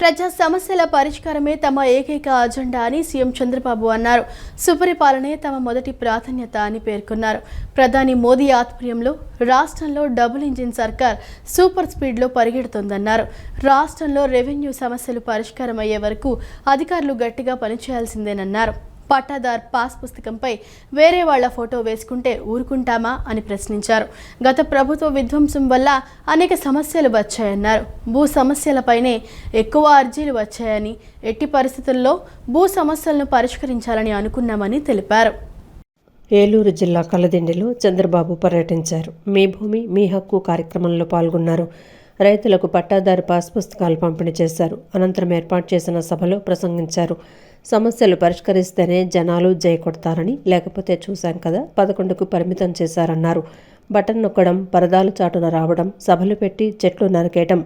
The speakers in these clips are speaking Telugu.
ప్రజా సమస్యల పరిష్కారమే తమ ఏకైక అజెండా అని సీఎం చంద్రబాబు అన్నారు. సుపరిపాలనే తమ మొదటి ప్రాధాన్యత అని పేర్కొన్నారు. ప్రధాని మోదీ ఆధ్వర్యంలో రాష్ట్రంలో డబుల్ ఇంజిన్ సర్కార్ సూపర్ స్పీడ్లో పరిగెడుతోందన్నారు. రాష్ట్రంలో రెవెన్యూ సమస్యలు పరిష్కారం అయ్యే వరకు అధికారులు గట్టిగా పనిచేయాల్సిందేనన్నారు. పట్టాదార్ పాస్ పుస్తకంపై వేరే వాళ్ల ఫోటో వేసుకుంటే ఊరుకుంటామా అని ప్రశ్నించారు. గత ప్రభుత్వ విధ్వంసం వల్ల అనేక సమస్యలు వచ్చాయన్నారు. భూ సమస్యలపైనే ఎక్కువ అర్జీలు వచ్చాయని, ఎట్టి పరిస్థితుల్లో భూ సమస్యలను పరిష్కరించాలని అనుకున్నామని తెలిపారు. ఏలూరు జిల్లా కలదిండిలో చంద్రబాబు పర్యటించారు. మీ భూమి మీ హక్కు కార్యక్రమంలో పాల్గొన్నారు. రైతులకు పట్టాదారు పాస్ పుస్తకాలు పంపిణీ చేశారు. అనంతరం ఏర్పాటు చేసిన సభలో ప్రసంగించారు. సమస్యలు పరిష్కరిస్తేనే జనాలు జై కొడతారని, లేకపోతే చూశాం కదా 11కు పరిమితం చేశారన్నారు. బటన్ నొక్కడం, పరదాలు చాటున రావడం, సభలు పెట్టి చెట్లు నరికేయడం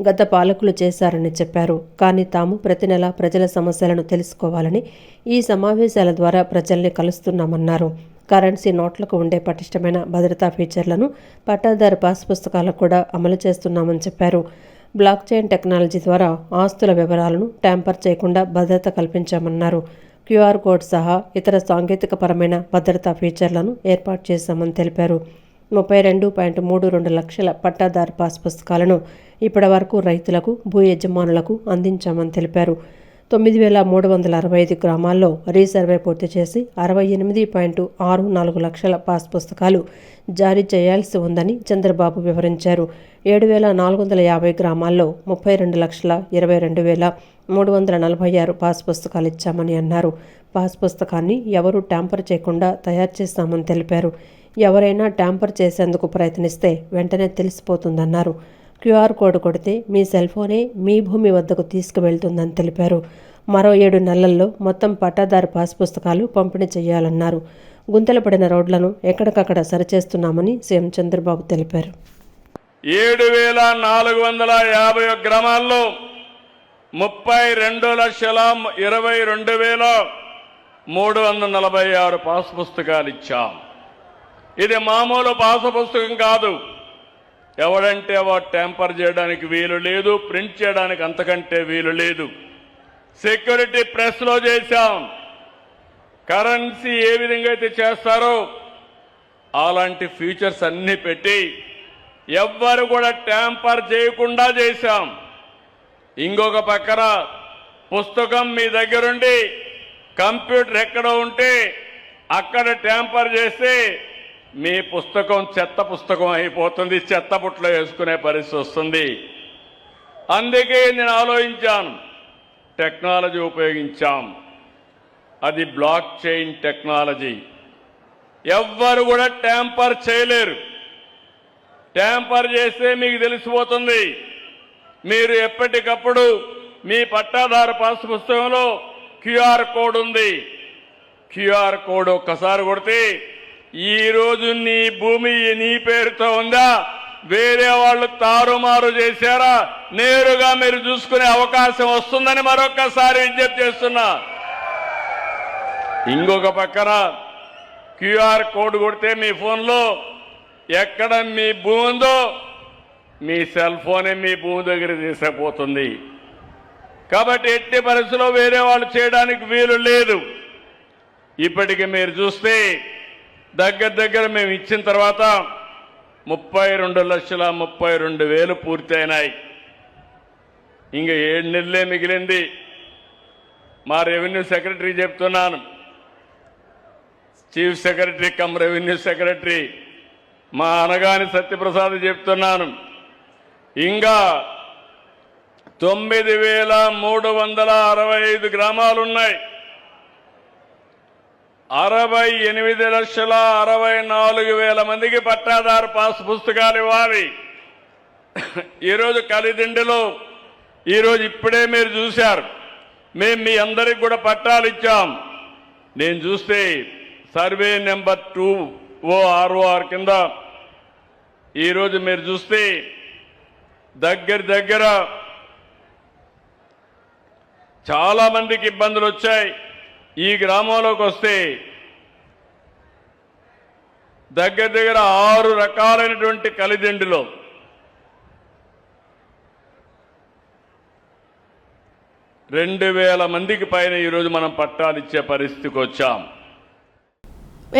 గత పాలకులు చేశారని చెప్పారు. కానీ తాము ప్రతి నెల ప్రజల సమస్యలను తెలుసుకోవాలని ఈ సమావేశాల ద్వారా ప్రజల్ని కలుస్తున్నామన్నారు. కరెన్సీ నోట్లకు ఉండే పటిష్టమైన భద్రతా ఫీచర్లను పట్టాదారు పాస్ పుస్తకాలకు కూడా అమలు చేస్తున్నామని చెప్పారు. బ్లాక్ చైన్ టెక్నాలజీ ద్వారా ఆస్తుల వివరాలను ట్యాంపర్ చేయకుండా భద్రత కల్పించామన్నారు. క్యూఆర్ కోడ్ సహా ఇతర సాంకేతికపరమైన భద్రతా ఫీచర్లను ఏర్పాటు చేశామని తెలిపారు. 32.32 లక్షల పట్టాదారు పాస్ పుస్తకాలను ఇప్పటి వరకు రైతులకు, భూ యజమానులకు అందించామని తెలిపారు. 9,365 గ్రామాల్లో రీసర్వే పూర్తి చేసి 68.64 లక్షల పాస్ పుస్తకాలు జారీ చేయాల్సి ఉందని చంద్రబాబు వివరించారు. 7,450 గ్రామాల్లో 32,22,346 పాస్ పుస్తకాలు ఇచ్చామని అన్నారు. పాస్ పుస్తకాన్ని ఎవరూ ట్యాంపర్ చేయకుండా తయారు చేస్తామని తెలిపారు. ఎవరైనా ట్యాంపర్ చేసేందుకు ప్రయత్నిస్తే వెంటనే తెలిసిపోతుందన్నారు. క్యూఆర్ కోడ్ కొడితే మీ సెల్ ఫోనే మీ భూమి వద్దకు తీసుకువెళ్తుందని తెలిపారు. మరో 7 నెలల్లో మొత్తం పట్టాదారు పాస్ పుస్తకాలు పంపిణీ చేయాలన్నారు. గుంతలు పడిన రోడ్లను ఎక్కడికక్కడ సరిచేస్తున్నామని సీఎం చంద్రబాబు తెలిపారు. 7,450 గ్రామాల్లో 32,22,346 పాస్ పుస్తకాలు ఇచ్చాం. ఇది మామూలు పాస్ పుస్తకం కాదు. ఎవడంటే వాడు ట్యాంపర్ చేయడానికి వీలు లేదు, ప్రింట్ చేయడానికి అంతకంటే వీలు లేదు. సెక్యూరిటీ ప్రెస్లో చేశాం. కరెన్సీ ఏ విధంగా అయితే చేస్తారో అలాంటి ఫీచర్స్ అన్ని పెట్టి ఎవ్వరు కూడా ట్యాంపర్ చేయకుండా చేశాం. ఇంకొక పక్కన పుస్తకం మీ దగ్గరుండి కంప్యూటర్ ఎక్కడ ఉంటే అక్కడ ట్యాంపర్ చేస్తే మీ పుస్తకం చెత్త పుస్తకం అయిపోతుంది, చెత్త బుట్టలో వేసుకునే పరిస్థితి వస్తుంది. అందుకే నేను ఆలోచించాను, టెక్నాలజీ ఉపయోగించాం. అది బ్లాక్ చైన్ టెక్నాలజీ. ఎవ్వరు కూడా ట్యాంపర్ చేయలేరు. ట్యాంపర్ చేస్తే మీకు తెలిసిపోతుంది. మీరు ఎప్పటికప్పుడు మీ పట్టాదారు పాస్ పుస్తకంలో క్యూఆర్ కోడ్ ఉంది. క్యూఆర్ కోడ్ ఒక్కసారి కొడితే ఈరోజు నీ భూమి నీ పేరుతో ఉందా, వేరే వాళ్ళు తారుమారు చేశారా, నేరుగా మీరు చూసుకునే అవకాశం వస్తుందని మరొక్కసారి విజ్ఞప్తి చేస్తున్నా. ఇంకొక పక్కన క్యూఆర్ కోడ్ కొడితే మీ ఫోన్లో ఎక్కడ మీ భూమి ఉందో మీ సెల్ ఫోనే మీ భూమి దగ్గర తీసుకుపోతుంది. కాబట్టి ఎట్టి పరిస్థితుల్లో వేరే వాళ్ళు చేయడానికి వీలు లేదు. ఇప్పటికి మీరు చూస్తే దగ్గర మేము ఇచ్చిన తర్వాత 32,32,000 పూర్తయినాయి. ఇంకా 7 నెలలే మిగిలింది. మా రెవెన్యూ సెక్రటరీ చెప్తున్నాను, chief secretary come revenue secretary మా అనగాని సత్యప్రసాద్ చెప్తున్నాను, ఇంకా 9,365 గ్రామాలున్నాయి. 68,64,000 మందికి పట్టాదారు పాస్ పుస్తకాలు ఇవ్వాలి. ఈరోజు కలిదిండిలో ఈరోజు ఇప్పుడే మీరు చూశారు, మేము మీ అందరికి కూడా పట్టాలు ఇచ్చాం. నేను చూస్తే సర్వే నెంబర్ 2OROR కింద ఈరోజు మీరు చూస్తే దగ్గర చాలా మందికి ఇబ్బందులు వచ్చాయి. ఈ గ్రామంలోకి వస్తే దగ్గర 6 రకాలైనటువంటి కలిదిండిలో 2,000 మందికి పైన ఈరోజు మనం పట్టాలు ఇచ్చే పరిస్థితికి వచ్చాం.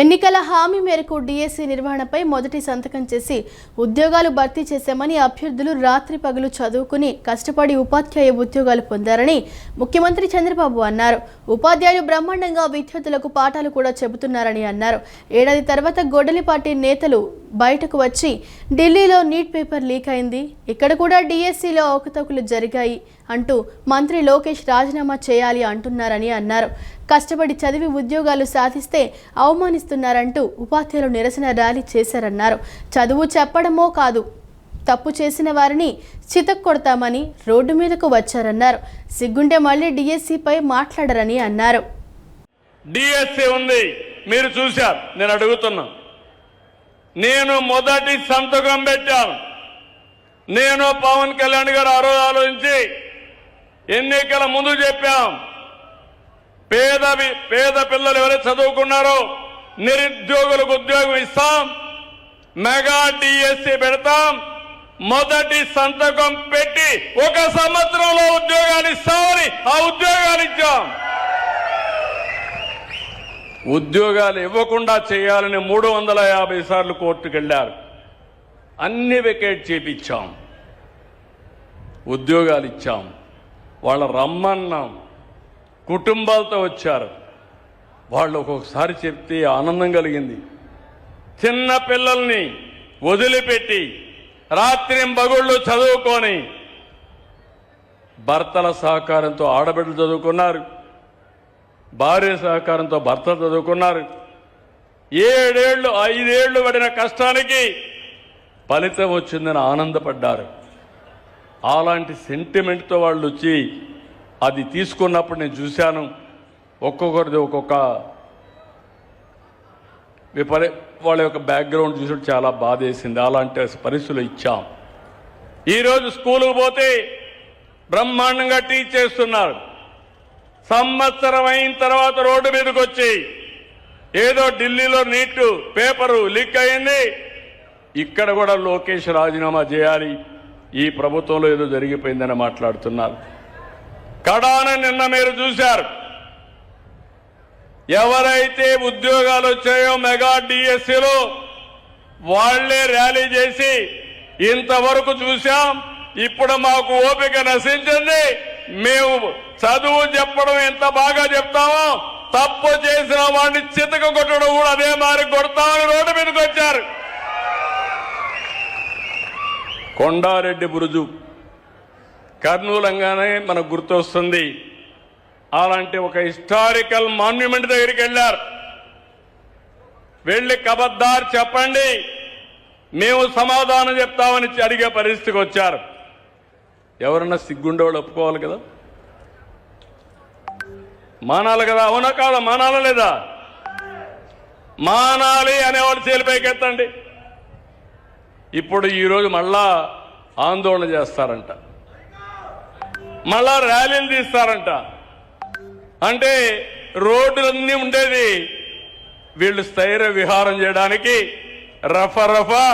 ఎన్నికల హామీ మేరకు డిఎస్సి నిర్వహణపై మొదటి సంతకం చేసి ఉద్యోగాలు భర్తీ చేశామని అభ్యర్థులు రాత్రి పగలు చదువుకుని కష్టపడి ఉపాధ్యాయ ఉద్యోగాలు పొందారని ముఖ్యమంత్రి చంద్రబాబు అన్నారు. ఉపాధ్యాయులు బ్రహ్మాండంగా విద్యార్థులకు పాఠాలు కూడా చెబుతున్నారని అన్నారు. ఏడాది తర్వాత గొడ్డలిపాటి నేతలు బయటకు వచ్చి ఢిల్లీలో నీట్ పేపర్ లీక్ అయింది, ఇక్కడ కూడా డిఎస్సిలో అవకతవకలు జరిగాయి అంటూ మంత్రి లోకేష్ రాజీనామా చేయాలి అంటున్నారని అన్నారు. కష్టపడి చదివి ఉద్యోగాలు సాధిస్తే అవమానిస్తున్నారంటూ ఉపాధ్యాయులు నిరసన ర్యాలీ చేశారన్నారు. చదువు చెప్పడమో కాదు, తప్పు చేసిన వారిని చితక్కొడతామని రోడ్డు మీదకు వచ్చారన్నారు. సిగ్గుంటే మళ్ళీ డిఎస్సిపై మాట్లాడరని అన్నారు. డిఎస్సి ఉంది, మీరు చూశారు. నేను అడుగుతున్నా, నేను మొదటి సంతకం పెట్టాను. నేను పవన్ కళ్యాణ్ గారు ఆ రోజు ఆలోచించి ఎన్నికల ముందు చెప్పాం, పేద పిల్లలు ఎవరైతే చదువుకున్నారో నిరుద్యోగులకు ఉద్యోగం ఇస్తాం, మెగా డిఎస్సి పెడతాం, మొదటి సంతకం పెట్టి 1 సంవత్సరంలో ఉద్యోగాలు ఇస్తామని ఆ ఉద్యోగాలు ఇచ్చాం. ఉద్యోగాలు ఇవ్వకుండా చేయాలని 350 సార్లు కోర్టుకు వెళ్ళారు. అన్ని వెకేట్ చేపించాం, ఉద్యోగాలు ఇచ్చాం. వాళ్ళ రమ్మన్నాం, కుటుంబాలతో వచ్చారు. వాళ్ళు ఒక్కొక్కసారి చెప్తే ఆనందం కలిగింది. చిన్న పిల్లల్ని వదిలిపెట్టి రాత్రింబగళ్ళు చదువుకొని భర్తల సహకారంతో ఆడబిడ్డలు చదువుకున్నారు, భార్య సహకారంతో భర్తలు చదువుకున్నారు. 7 ఏళ్ళు 5 ఏళ్ళు పడిన కష్టానికి ఫలితం వచ్చిందని ఆనందపడ్డారు. అలాంటి సెంటిమెంట్తో వాళ్ళు వచ్చి అది తీసుకున్నప్పుడు నేను చూశాను. ఒక్కొక్కరిది ఒక్కొక్క వాళ్ళ యొక్క బ్యాక్గ్రౌండ్ చూసి చాలా బాధ వేసింది. అలాంటి పరిస్థితులు ఇచ్చాం. ఈరోజు స్కూలుకు పోతే బ్రహ్మాండంగా టీచ్ చేస్తున్నారు. సంవత్సరం అయిన తర్వాత రోడ్డు మీదకి వచ్చి ఏదో ఢిల్లీలో నీట్ పేపరు లీక్ అయింది, ఇక్కడ కూడా లోకేష్ రాజీనామా చేయాలి, ఈ ప్రభుత్వంలో ఏదో జరిగిపోయిందని మాట్లాడుతున్నారు. కడాన నిన్న మీరు చూశారు, ఎవరైతే ఉద్యోగాలు వచ్చాయో మెగా డిఎస్సిలో వాళ్లే ర్యాలీ చేసి ఇంతవరకు చూశాం, ఇప్పుడు మాకు ఓపిక నశించింది, మేము చదువు చెప్పడం ఎంత బాగా చెప్తామో తప్పు చేసిన వాడిని చితక కొట్టడం కూడా అదే మారి కొడతామని రోడ్డు మీదకి వచ్చారు. కొండారెడ్డి బురుజు కర్నూలు అనగానే మనకు గుర్తొస్తుంది. అలాంటి ఒక హిస్టారికల్ మాన్యుమెంట్ దగ్గరికి వెళ్ళారు. వెళ్ళి కబద్దార్ చెప్పండి, మేము సమాధానం చెప్తామని అడిగే పరిస్థితికి వచ్చారు. ఎవరన్నా సిగ్గుండేవాళ్ళు ఒప్పుకోవాలి కదా, మానాలి కదా, అవునా కాదా? మానాలా లేదా? మానాలి అనేవాళ్ళు చేలిపైకెత్తండి. ఇప్పుడు ఈరోజు మళ్ళా ఆందోళన చేస్తారంట, మళ్ళా ర్యాలీలు తీస్తారంట. అంటే రోడ్లన్నీ ఉండేది వీళ్ళు స్థైర్య విహారం చేయడానికి, రఫా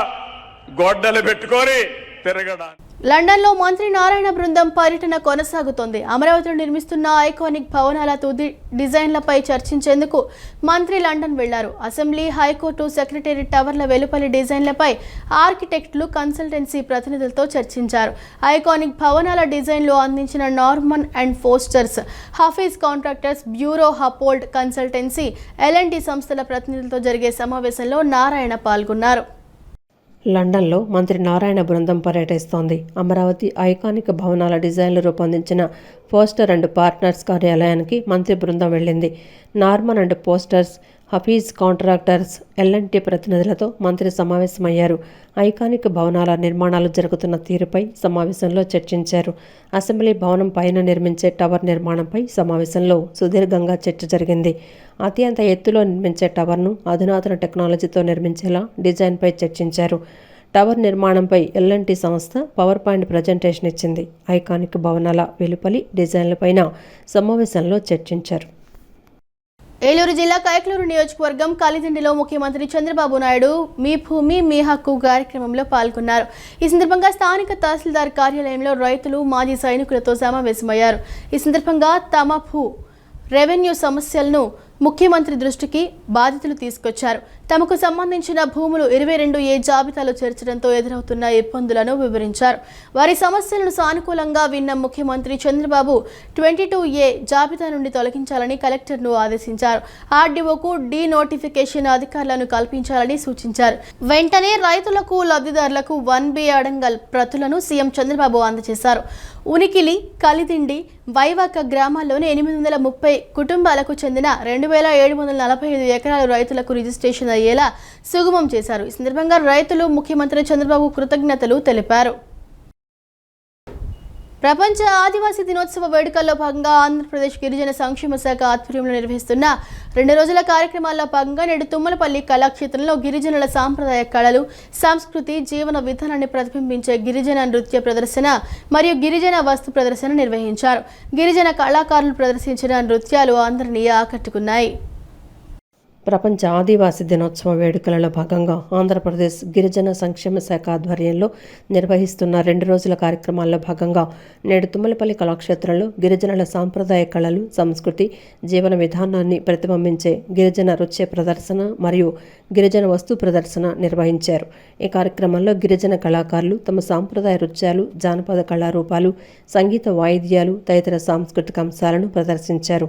గొడ్డలు పెట్టుకొని తిరగడానికి. లండన్లో మంత్రి నారాయణ బృందం పర్యటన కొనసాగుతోంది. అమరావతిలో నిర్మిస్తున్న ఐకానిక్ భవనాల తుది డిజైన్లపై చర్చించేందుకు మంత్రి లండన్ వెళ్లారు. అసెంబ్లీ, హైకోర్టు, సెక్రటేరియట్ టవర్ల వెలుపలి డిజైన్లపై ఆర్కిటెక్టులు, కన్సల్టెన్సీ ప్రతినిధులతో చర్చించారు. ఐకానిక్ భవనాల డిజైన్లు అందించిన Norman and Fosters, Hafeez contractors, Buro Happold consultancy, L&T సంస్థల ప్రతినిధులతో జరిగే సమావేశంలో నారాయణ పాల్గొన్నారు. లండన్లో మంత్రి నారాయణ బృందం పర్యటిస్తోంది. అమరావతి ఐకానిక్ భవనాల డిజైన్లు రూపొందించిన ఫోస్టర్ అండ్ పార్ట్నర్స్ కార్యాలయానికి మంత్రి బృందం వెళ్ళింది. Norman and Fosters, Hafeez contractors, L&T ప్రతినిధులతో మంత్రి సమావేశమయ్యారు. ఐకానిక్ భవనాల నిర్మాణాలు జరుగుతున్న తీరుపై సమావేశంలో చర్చించారు. అసెంబ్లీ భవనం పైన నిర్మించే టవర్ నిర్మాణంపై సమావేశంలో సుదీర్ఘంగా చర్చ జరిగింది. అత్యంత ఎత్తులో నిర్మించే టవర్ను అధునాతన టెక్నాలజీతో నిర్మించేలా డిజైన్పై చర్చించారు. టవర్ నిర్మాణంపై L&T సంస్థ పవర్ పాయింట్ ప్రజెంటేషన్ ఇచ్చింది. ఐకానిక్ భవనాల వెలుపలి డిజైన్లపైన సమావేశంలో చర్చించారు. ఏలూరు జిల్లా కైకలూరు నియోజకవర్గం కలిదిండిలో ముఖ్యమంత్రి చంద్రబాబు నాయుడు మీ భూమి మీ హక్కు కార్యక్రమంలో పాల్గొన్నారు. ఈ సందర్భంగా స్థానిక తహసీల్దార్ కార్యాలయంలో రైతులు మాజీ సైనికులతో సమావేశమయ్యారు. ఈ సందర్భంగా తమ రెవెన్యూ సమస్యలను ముఖ్యమంత్రి దృష్టికి బాధితులు తీసుకొచ్చారు. తమకు సంబంధించిన భూములు 22A జాబితాలో చేర్చడంతో ఎదురవుతున్న ఇబ్బందులను వివరించారు. వారి సమస్యలను సానుకూలంగా విన్న ముఖ్యమంత్రి చంద్రబాబు 22A జాబితా నుండి తొలగించాలని కలెక్టర్ను ఆదేశించారు. ఆర్డీఓకు డీనోటిఫికేషన్ అధికారులను కల్పించాలని సూచించారు. వెంటనే రైతులకు లబ్ధిదారులకు 1B అడంగల్ ప్రతులను సీఎం చంద్రబాబు అందజేశారు. ఉనికిలి, కలిదిండి, వైవాక గ్రామాల్లోని 830 కుటుంబాలకు చెందిన 2745 ఎకరాల రైతులకు రిజిస్ట్రేషన్ అయ్యేలా సుగమం చేశారు. ఈ సందర్భంగా రైతులు ముఖ్యమంత్రి చంద్రబాబు కృతజ్ఞతలు తెలిపారు. ప్రపంచ ఆదివాసీ దినోత్సవ వేడుకల్లో భాగంగా ఆంధ్రప్రదేశ్ గిరిజన సంక్షేమ శాఖ ఆధ్వర్యంలో నిర్వహిస్తున్న 2 రోజుల కార్యక్రమాల్లో భాగంగా నేడు తుమ్మలపల్లి కళాక్షేత్రంలో గిరిజనుల సాంప్రదాయ కళలు, సంస్కృతి, జీవన విధానాన్ని ప్రతిబింబించే గిరిజన నృత్య ప్రదర్శన మరియు గిరిజన వస్తు ప్రదర్శన నిర్వహించారు. గిరిజన కళాకారులు ప్రదర్శించిన నృత్యాలు అందరినీ ఆకట్టుకున్నాయి. ప్రపంచ ఆదివాసీ దినోత్సవ వేడుకలలో భాగంగా ఆంధ్రప్రదేశ్ గిరిజన సంక్షేమ శాఖ ఆధ్వర్యంలో నిర్వహిస్తున్న 2 రోజుల కార్యక్రమాల్లో భాగంగా నేడు తుమ్మలపల్లి కళాక్షేత్రంలో గిరిజనుల సాంప్రదాయ కళలు, సంస్కృతి, జీవన విధానాన్ని ప్రతిబింబించే గిరిజన నృత్య ప్రదర్శన మరియు గిరిజన వస్తు ప్రదర్శన నిర్వహించారు. ఈ కార్యక్రమంలో గిరిజన కళాకారులు తమ సాంప్రదాయ నృత్యాలు, జానపద కళారూపాలు, సంగీత వాయిద్యాలు తదితర సాంస్కృతిక అంశాలను ప్రదర్శించారు.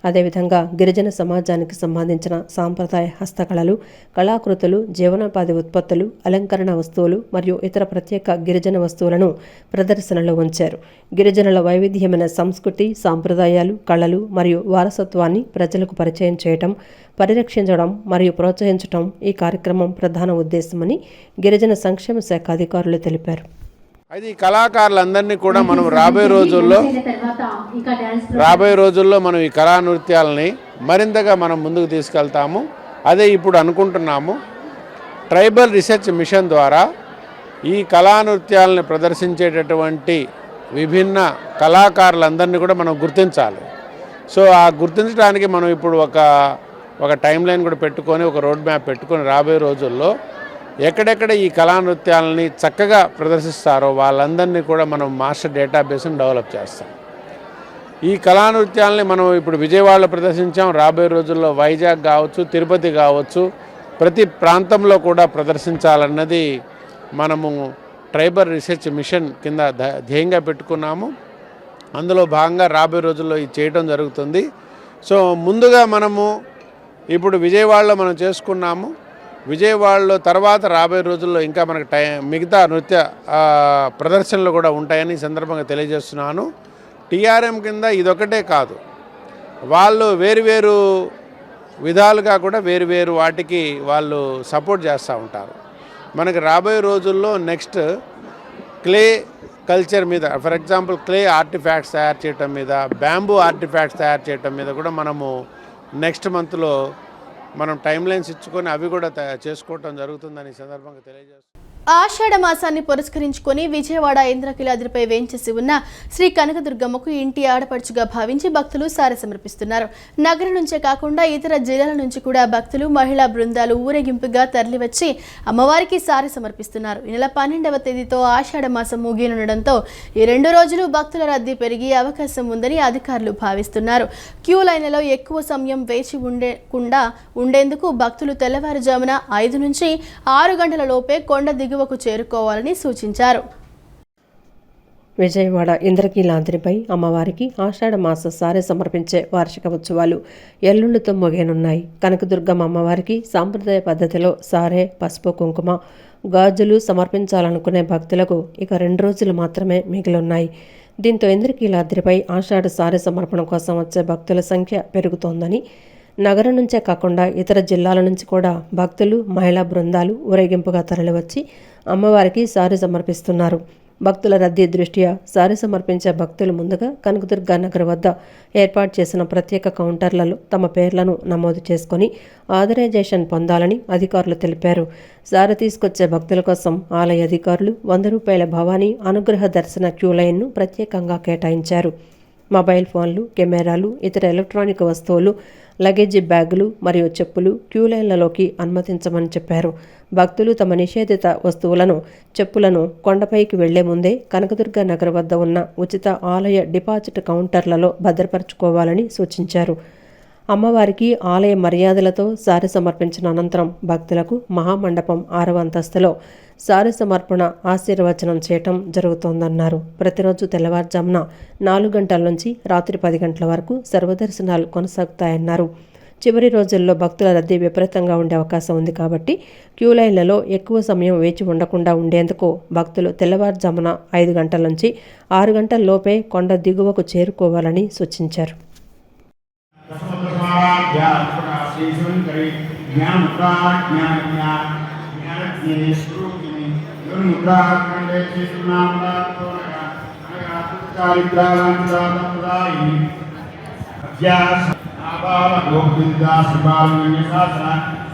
అదేవిధంగా గిరిజన సమాజానికి సంబంధించిన సాంప్రదాయ హస్తకళలు, కళాకృతులు, జీవనోపాధి ఉత్పత్తులు, అలంకరణ వస్తువులు మరియు ఇతర ప్రత్యేక గిరిజన వస్తువులను ప్రదర్శనలో ఉంచారు. గిరిజనుల వైవిధ్యమైన సంస్కృతి, సాంప్రదాయాలు, కళలు మరియు వారసత్వాన్ని ప్రజలకు పరిచయం చేయటం, పరిరక్షించడం మరియు ప్రోత్సహించడం ఈ కార్యక్రమం ప్రధాన ఉద్దేశమని గిరిజన సంక్షేమ శాఖ అధికారులు తెలిపారు. అది కళాకారులందరినీ కూడా మనం రాబోయే రోజుల్లో మనం ఈ కళా నృత్యాలని మరింతగా మనం ముందుకు తీసుకెళ్తాము. అదే ఇప్పుడు అనుకుంటున్నాము. ట్రైబల్ రీసెర్చ్ మిషన్ ద్వారా ఈ కళా నృత్యాలని ప్రదర్శించేటటువంటి విభిన్న కళాకారులందరినీ కూడా మనం గుర్తించాలి. సో ఆ గుర్తించడానికి మనం ఇప్పుడు ఒక టైం లైన్ కూడా పెట్టుకొని, ఒక రోడ్ మ్యాప్ పెట్టుకొని రాబోయే రోజుల్లో ఎక్కడెక్కడ ఈ కళా నృత్యాలని చక్కగా ప్రదర్శిస్తారో వాళ్ళందరినీ కూడా మనం మాస్టర్ డేటాబేస్ని డెవలప్ చేస్తాం. ఈ కళా నృత్యాలని మనం ఇప్పుడు విజయవాడలో ప్రదర్శించాం. రాబోయే రోజుల్లో వైజాగ్ కావచ్చు, తిరుపతి కావచ్చు, ప్రతి ప్రాంతంలో కూడా ప్రదర్శించాలన్నది మనము ట్రైబల్ రీసెర్చ్ మిషన్ కింద ధ్యేయంగా పెట్టుకున్నాము. అందులో భాగంగా రాబోయే రోజుల్లో ఇది చేయడం జరుగుతుంది. సో ముందుగా మనము ఇప్పుడు విజయవాడలో మనం చేసుకున్నాము. విజయవాడలో తర్వాత రాబోయే రోజుల్లో ఇంకా మనకు మిగతా నృత్య ప్రదర్శనలు కూడా ఉంటాయని ఈ సందర్భంగా తెలియజేస్తున్నాను. టీఆర్ఎం కింద ఇదొకటే కాదు, వాళ్ళు వేరు విధాలుగా కూడా వేరు వాటికి వాళ్ళు సపోర్ట్ చేస్తూ ఉంటారు. మనకి రాబోయే రోజుల్లో నెక్స్ట్ క్లే కల్చర్ మీద, ఫర్ ఎగ్జాంపుల్ క్లే ఆర్టిఫాక్ట్స్ తయారు చేయటం మీద, బ్యాంబూ ఆర్టిఫాక్ట్స్ తయారు చేయటం మీద కూడా మనము నెక్స్ట్ మంత్లో మనం టైం లైన్స్ ఇచ్చుకొని అవి కూడా చేసుకోవటం జరుగుతుందని ఈ సందర్భంగా తెలియజేస్తాం. ఆషాఢ మాసాన్ని పురస్కరించుకొని విజయవాడ ఇంద్రకీలాద్రిపై వేంచేసి ఉన్న శ్రీ కనకదుర్గమ్మకు ఇంటి ఆడపడుచుగా భావించి భక్తులు సారె సమర్పిస్తున్నారు. నగరం నుంచే కాకుండా ఇతర జిల్లాల నుంచి కూడా భక్తులు, మహిళా బృందాలు ఊరేగింపుగా తరలివచ్చి అమ్మవారికి సారె సమర్పిస్తున్నారు. ఈ నెల 12వ తేదీతో ఆషాఢ మాసం ముగియనుండడంతో ఈ 2 రోజులు భక్తుల రద్దీ పెరిగే అవకాశం ఉందని అధికారులు భావిస్తున్నారు. క్యూ లైన్లలో ఎక్కువ సమయం వేచి ఉండేందుకు భక్తులు తెల్లవారుజామున 5 నుంచి 6 గంటల లోపే కొండ దిగువకు చేరుకోవాలని సూచించారు. విజయవాడ ఇంద్రకీలాద్రిపై అమ్మవారికి ఆషాఢ మాస సారె సమర్పించే వార్షిక ఉత్సవాలు ఎల్లుండితో ముగియనున్నాయి. కనకదుర్గమ్మ అమ్మవారికి సాంప్రదాయ పద్ధతిలో సారె, పసుపు, కుంకుమ, గాజులు సమర్పించాలనుకునే భక్తులకు ఇక 2 రోజులు మాత్రమే మిగిలిన్నాయి. దీంతో ఇంద్రకీలాద్రిపై ఆషాఢ సారె సమర్పణ కోసం వచ్చే భక్తుల సంఖ్య పెరుగుతోందని, నగరం నుంచే కాకుండా ఇతర జిల్లాల నుంచి కూడా భక్తులు, మహిళా బృందాలు ఊరేగింపుగా తరలివచ్చి అమ్మవారికి సారె సమర్పిస్తున్నారు. భక్తుల రద్దీ దృష్ట్యా సారె సమర్పించే భక్తులు ముందుగా కనకదుర్గ నగర్ వద్ద ఏర్పాటు చేసిన ప్రత్యేక కౌంటర్లలో తమ పేర్లను నమోదు చేసుకుని ఆథరైజేషన్ పొందాలని అధికారులు తెలిపారు. సారె తీసుకొచ్చే భక్తుల కోసం ఆలయ అధికారులు 100 రూపాయల భవానీ అనుగ్రహ దర్శన క్యూ లైన్ను ప్రత్యేకంగా కేటాయించారు. మొబైల్ ఫోన్లు, కెమెరాలు, ఇతర ఎలక్ట్రానిక్ వస్తువులు లగేజీ బ్యాగులు మరియు చెప్పులు క్యూ లైన్లలోకి అనుమతించమని చెప్పారు. భక్తులు తమ నిషేధిత వస్తువులను, చెప్పులను కొండపైకి వెళ్లే ముందే కనకదుర్గ నగర్ వద్ద ఉన్న ఉచిత ఆలయ డిపాజిట్ కౌంటర్లలో భద్రపరచుకోవాలని సూచించారు. అమ్మవారికి ఆలయ మర్యాదలతో సారె సమర్పించిన అనంతరం భక్తులకు మహామండపం 6వ అంతస్తులో సారె సమర్పణ ఆశీర్వచనం చేయటం జరుగుతోందన్నారు. ప్రతిరోజు తెల్లవారుజామున 4 గంటల నుంచి రాత్రి 10 గంటల వరకు సర్వదర్శనాలు కొనసాగుతాయన్నారు. చివరి రోజుల్లో భక్తుల రద్దీ విపరీతంగా ఉండే అవకాశం ఉంది కాబట్టి క్యూ లైన్లలో ఎక్కువ సమయం వేచి ఉండకుండా ఉండేందుకు భక్తులు తెల్లవారుజామున 5 గంటల నుంచి 6 గంటల లోపే కొండ దిగువకు చేరుకోవాలని సూచించారు.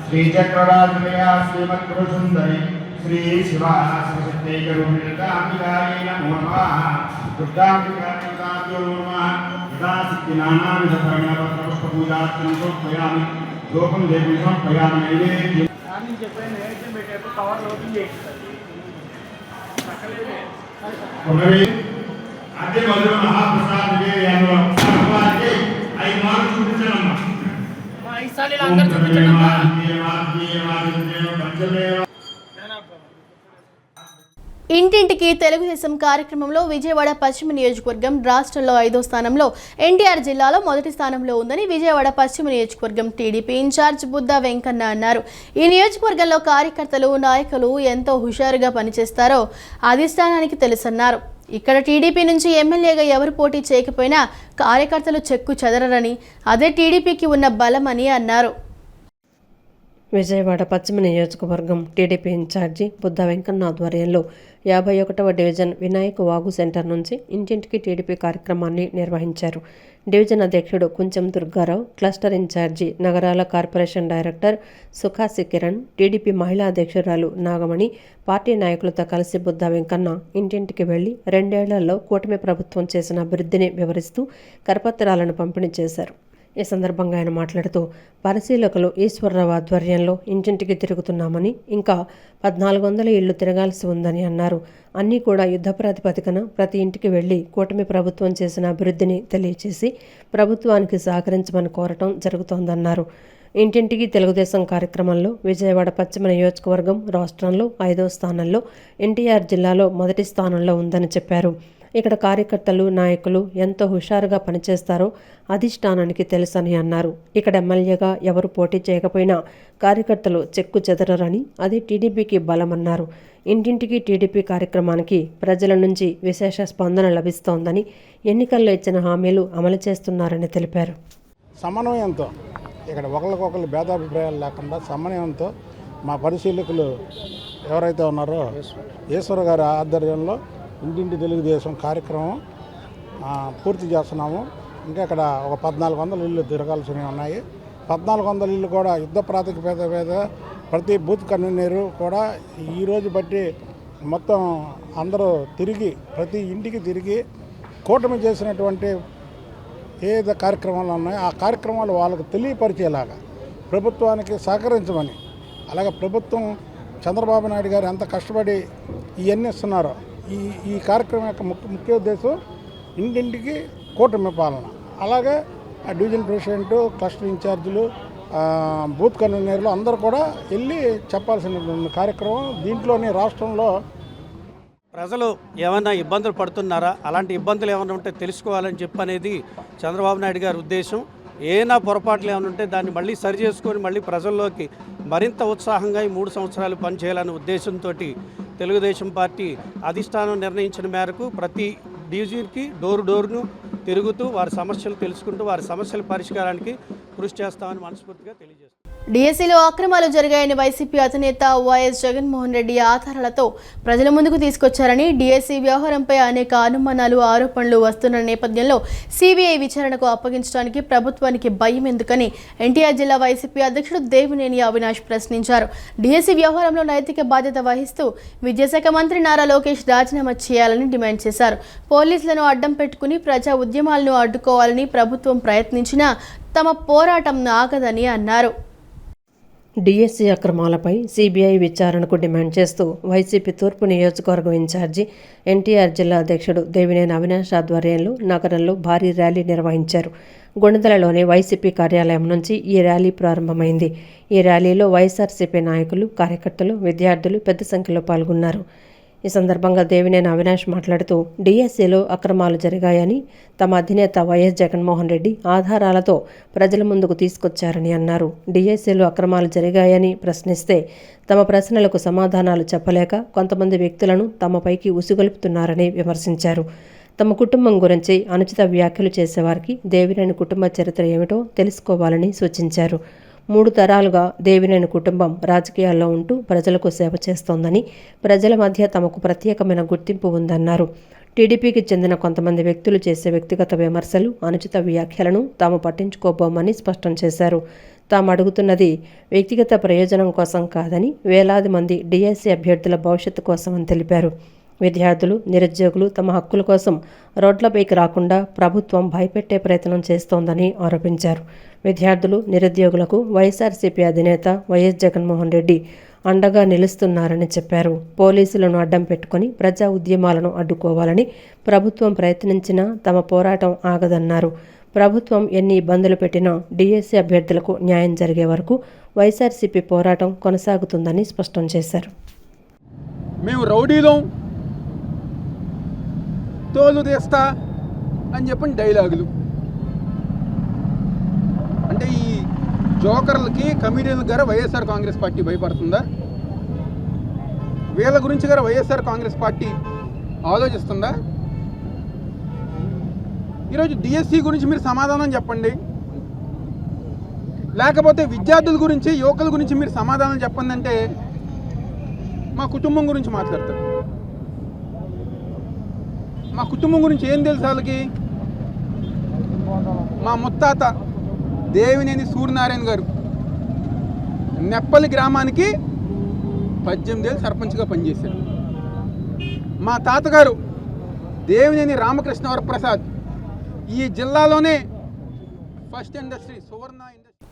శ్రీచక్రరాజనయా శ్రీమద్గురుసుందరి శ్రీ శివా సరస్వతీకరుణితాంబికాయై నమో నమః. దుర్గాంబికాయో నమః. యథాశక్తి నానావిధపూజార్చనం సమర్పయామి. ధూపం దేవి సమర్పయామి. నైవేద్యం అదే మొదలు మహాప్రసాద్ నివేదనలో భగవానికి 5 మార్లు చూపించాలమ్మా. ఇంటింటికి తెలుగుదేశం కార్యక్రమంలో విజయవాడ పశ్చిమ నియోజకవర్గం రాష్ట్రంలో 5వ స్థానంలో, ఎన్టీఆర్ జిల్లాలో మొదటి స్థానంలో ఉందని విజయవాడ పశ్చిమ నియోజకవర్గం టీడీపీ ఇన్ఛార్జ్ బుద్దా వెంకన్న అన్నారు. ఈ నియోజకవర్గంలో కార్యకర్తలు, నాయకులు ఎంతో హుషారుగా పనిచేస్తారో అధిష్టానానికి తెలుసన్నారు. ఇక్కడ టీడీపీ నుంచి ఎమ్మెల్యేగా ఎవరు పోటీ చేయకపోయినా కార్యకర్తలు చెక్కు చెదరరని, అదే టీడీపీకి ఉన్న బలమని అన్నారు. విజయవాడ పశ్చిమ నియోజకవర్గం టీడీపీ ఇన్ఛార్జి బుద్దా వెంకన్న ఆధ్వర్యంలో 51వ డివిజన్ వినాయక్ వాగు సెంటర్ నుంచి ఇంటింటికి టీడీపీ కార్యక్రమాన్ని నిర్వహించారు. డివిజన్ అధ్యక్షుడు కుంచెం దుర్గారావు, క్లస్టర్ ఇన్ఛార్జి నగరాల కార్పొరేషన్ డైరెక్టర్ సుఖాసి కిరణ్, టీడీపీ మహిళా అధ్యక్షురాలు నాగమణి పార్టీ నాయకులతో కలిసి బుద్దా వెంకన్న ఇంటింటికి వెళ్లి 2 ఏళ్లలో కూటమి ప్రభుత్వం చేసిన అభివృద్ధిని వివరిస్తూ కరపత్రాలను పంపిణీ చేశారు. ఈ సందర్భంగా ఆయన మాట్లాడుతూ పరిశీలకులు ఈశ్వరరావు ఆధ్వర్యంలో ఇంటింటికి తిరుగుతున్నామని, ఇంకా 1400 ఇళ్లు తిరగాల్సి ఉందని అన్నారు. అన్నీ కూడా యుద్ధ ప్రాతిపదికన ప్రతి ఇంటికి వెళ్లి కూటమి ప్రభుత్వం చేసిన అభివృద్ధిని తెలియచేసి ప్రభుత్వానికి సహకరించమని కోరటం జరుగుతోందన్నారు. ఇంటింటికి తెలుగుదేశం కార్యక్రమంలో విజయవాడ పశ్చిమ నియోజకవర్గం రాష్ట్రంలో 5వ స్థానంలో, ఎన్టీఆర్ జిల్లాలో మొదటి స్థానంలో ఉందని చెప్పారు. ఇక్కడ కార్యకర్తలు, నాయకులు ఎంతో హుషారుగా పనిచేస్తారో అధిష్టానానికి తెలుసని అన్నారు. ఇక్కడ ఎమ్మెల్యేగా ఎవరు పోటీ చేయకపోయినా కార్యకర్తలు చెక్కు చెదరరని, అది టీడీపీకి బలమన్నారు. ఇంటింటికి టీడీపీ కార్యక్రమానికి ప్రజల నుంచి విశేష స్పందన లభిస్తోందని, ఎన్నికల్లో ఇచ్చిన హామీలు అమలు చేస్తున్నారని తెలిపారు. సమన్వయంతో ఇక్కడ ఒకరికొకరు భేదాభిప్రాయాలు లేకుండా సమన్వయంతో మా పరిశీలకులు ఎవరైతే ఉన్నారో ఈశ్వర గారి ఆధ్వర్యంలో ఇంటింటి తెలుగుదేశం కార్యక్రమం పూర్తి చేస్తున్నాము. ఇంకా ఇక్కడ ఒక 1400 ఇళ్ళు తిరగాల్సినవి ఉన్నాయి. 1400 ఇళ్ళు కూడా యుద్ధ ప్రాతిపదిక మీద ప్రతి బూత్ కన్వీనరు కూడా ఈరోజు బట్టి మొత్తం అందరూ తిరిగి ప్రతి ఇంటికి తిరిగి కూటమి చేసినటువంటి ఏదో కార్యక్రమాలు ఉన్నాయో ఆ కార్యక్రమాలు వాళ్ళకు తెలియపరిచేలాగా ప్రభుత్వానికి సహకరించమని, అలాగే ప్రభుత్వం చంద్రబాబు నాయుడు గారు ఎంత కష్టపడి ఇవన్నీ ఇస్తున్నారో ఈ కార్యక్రమం యొక్క ముఖ్య ఉద్దేశం ఇంటింటికి కూటమి పాలన. అలాగే డివిజన్ ప్రెసిడెంట్, క్లస్టర్ ఇన్ఛార్జీలు, బూత్ కన్వీనర్లు అందరూ కూడా వెళ్ళి చెప్పాల్సిన కార్యక్రమం. దీంట్లోని రాష్ట్రంలో ప్రజలు ఏమైనా ఇబ్బందులు పడుతున్నారా, అలాంటి ఇబ్బందులు ఏమైనా ఉంటే తెలుసుకోవాలని చెప్పనేది చంద్రబాబు నాయుడు గారి ఉద్దేశం. ఏనా పొరపాట్లు ఏమైనా ఉంటే దాన్ని మళ్ళీ సరి చేసుకొని మళ్ళీ ప్రజల్లోకి మరింత ఉత్సాహంగా ఈ 3 సంవత్సరాలు పనిచేయాలనే ఉద్దేశంతో తెలుగుదేశం పార్టీ అధిష్టానం నిర్ణయించిన మేరకు ప్రతి డివిజన్కి డోరును తిరుగుతూ వారి సమస్యలు తెలుసుకుంటూ వారి సమస్యల పరిష్కారానికి కృషి చేస్తామని మనస్ఫూర్తిగా తెలియజేస్తాం. డిఎస్సీలో అక్రమాలు జరిగాయని వైసీపీ అధినేత వైఎస్ జగన్మోహన్ రెడ్డి ఆధారాలతో ప్రజల ముందుకు తీసుకొచ్చారని, డిఎస్సీ వ్యవహారంపై అనేక అనుమానాలు, ఆరోపణలు వస్తున్న నేపథ్యంలో సిబిఐ విచారణకు అప్పగించడానికి ప్రభుత్వానికి భయం ఎందుకని ఎన్టీఆర్ జిల్లా వైసీపీ అధ్యక్షుడు దేవినేని అవినాష్ ప్రశ్నించారు. డిఎస్సీ వ్యవహారంలో నైతిక బాధ్యత వహిస్తూ విద్యాశాఖ మంత్రి నారా లోకేష్ రాజీనామా చేయాలని డిమాండ్ చేశారు. పోలీసులను అడ్డం పెట్టుకుని ప్రజా ఉద్యమాలను అడ్డుకోవాలని ప్రభుత్వం ప్రయత్నించినా తమ పోరాటం ఆగదని అన్నారు. డిఎస్సి అక్రమాలపై సిబిఐ విచారణకు డిమాండ్ చేస్తూ వైసీపీ తూర్పు నియోజకవర్గం ఇన్ఛార్జి ఎన్టీఆర్ జిల్లా అధ్యక్షుడు దేవినేని అవినాష్ ఆధ్వర్యంలో నగరంలో భారీ ర్యాలీ నిర్వహించారు. గుణదలలోని వైసీపీ కార్యాలయం నుంచి ఈ ర్యాలీ ప్రారంభమైంది. ఈ ర్యాలీలో వైఎస్ఆర్సీపీ నాయకులు, కార్యకర్తలు, విద్యార్థులు పెద్ద సంఖ్యలో పాల్గొన్నారు. ఈ సందర్భంగా దేవినేని అవినాష్ మాట్లాడుతూ డిఎస్సిలో అక్రమాలు జరిగాయని తమ అధినేత వైఎస్ జగన్మోహన్ రెడ్డి ఆధారాలతో ప్రజల ముందుకు తీసుకొచ్చారని అన్నారు. డిఎస్సిలో అక్రమాలు జరిగాయని ప్రశ్నిస్తే తమ ప్రశ్నలకు సమాధానాలు చెప్పలేక కొంతమంది వ్యక్తులను తమపైకి ఉసిగొలుపుతున్నారని విమర్శించారు. తమ కుటుంబం గురించి అనుచిత వ్యాఖ్యలు చేసేవారికి దేవినేని కుటుంబ చరిత్ర ఏమిటో తెలుసుకోవాలని సూచించారు. 3 తరాలుగా దేవినేని కుటుంబం రాజకీయాల్లో ఉంటూ ప్రజలకు సేవ చేస్తోందని, ప్రజల మధ్య తమకు ప్రత్యేకమైన గుర్తింపు ఉందన్నారు. టీడీపీకి చెందిన కొంతమంది వ్యక్తులు చేసే వ్యక్తిగత విమర్శలు, అనుచిత వ్యాఖ్యలను తాము పట్టించుకోబోమని స్పష్టం చేశారు. తాము అడుగుతున్నది వ్యక్తిగత ప్రయోజనం కోసం కాదని, వేలాది మంది డిఎస్సి అభ్యర్థుల భవిష్యత్తు కోసమని తెలిపారు. విద్యార్థులు, నిరుద్యోగులు తమ హక్కుల కోసం రోడ్లపైకి రాకుండా ప్రభుత్వం భయపెట్టే ప్రయత్నం చేస్తోందని ఆరోపించారు. విద్యార్థులు, నిరుద్యోగులకు వైఎస్ఆర్సీపీ అధినేత వైఎస్ జగన్మోహన్ రెడ్డి అండగా నిలుస్తున్నారని చెప్పారు. పోలీసులను అడ్డం పెట్టుకుని ప్రజా ఉద్యమాలను అడ్డుకోవాలని ప్రభుత్వం ప్రయత్నించినా తమ పోరాటం ఆగదన్నారు. ప్రభుత్వం ఎన్ని ఇబ్బందులు పెట్టినా డిఎస్సి అభ్యర్థులకు న్యాయం జరిగే వరకు వైఎస్ఆర్సీపీ పోరాటం కొనసాగుతుందని స్పష్టం చేశారు. మేము రౌడీలం, తోలు తీస్తా అని చెప్పని డైలాగులు. అంటే ఈ జోకర్లకి, కమిడియన్ల గారు వైఎస్ఆర్ కాంగ్రెస్ పార్టీ భయపడుతుందా? వీళ్ళ గురించి గారు వైఎస్ఆర్ కాంగ్రెస్ పార్టీ ఆలోచిస్తుందా? ఈరోజు డిఎస్సి గురించి మీరు సమాధానం చెప్పండి, లేకపోతే విద్యార్థుల గురించి, యువకుల గురించి మీరు సమాధానం చెప్పండి అంటే మా కుటుంబం గురించి మాట్లాడతారు. మా కుటుంబం గురించి ఏం తెలుసు వాళ్ళకి? మా ముత్తాత దేవినేని సూర్యనారాయణ గారు నెప్పలి గ్రామానికి 18 ఏళ్ళు సర్పంచ్గా పనిచేశారు. మా తాతగారు దేవినేని రామకృష్ణ వరప్రసాద్ ఈ జిల్లాలోనే ఫస్ట్ ఇండస్ట్రీ సువర్ణ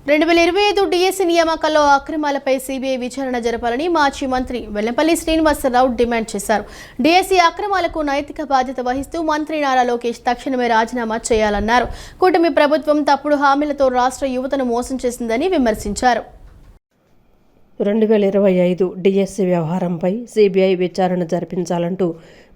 2025 డిఎస్సి నియామకాల్లో అక్రమాలపై సిబిఐ విచారణ జరపాలని మాజీ మంత్రి వెల్లంపల్లి శ్రీనివాసరావు డిమాండ్ చేశారు. డిఎస్సి అక్రమాలకు నైతిక బాధ్యత వహిస్తూ మంత్రి నారా లోకేష్ తక్షణమే రాజీనామా చేయాలన్నారు. కూటమి ప్రభుత్వం తప్పుడు హామీలతో రాష్ట్ర యువతను మోసం చేసిందని విమర్శించారు. 2025 డిఎస్సి వ్యవహారంపై సిబిఐ విచారణ జరిపించాలంటూ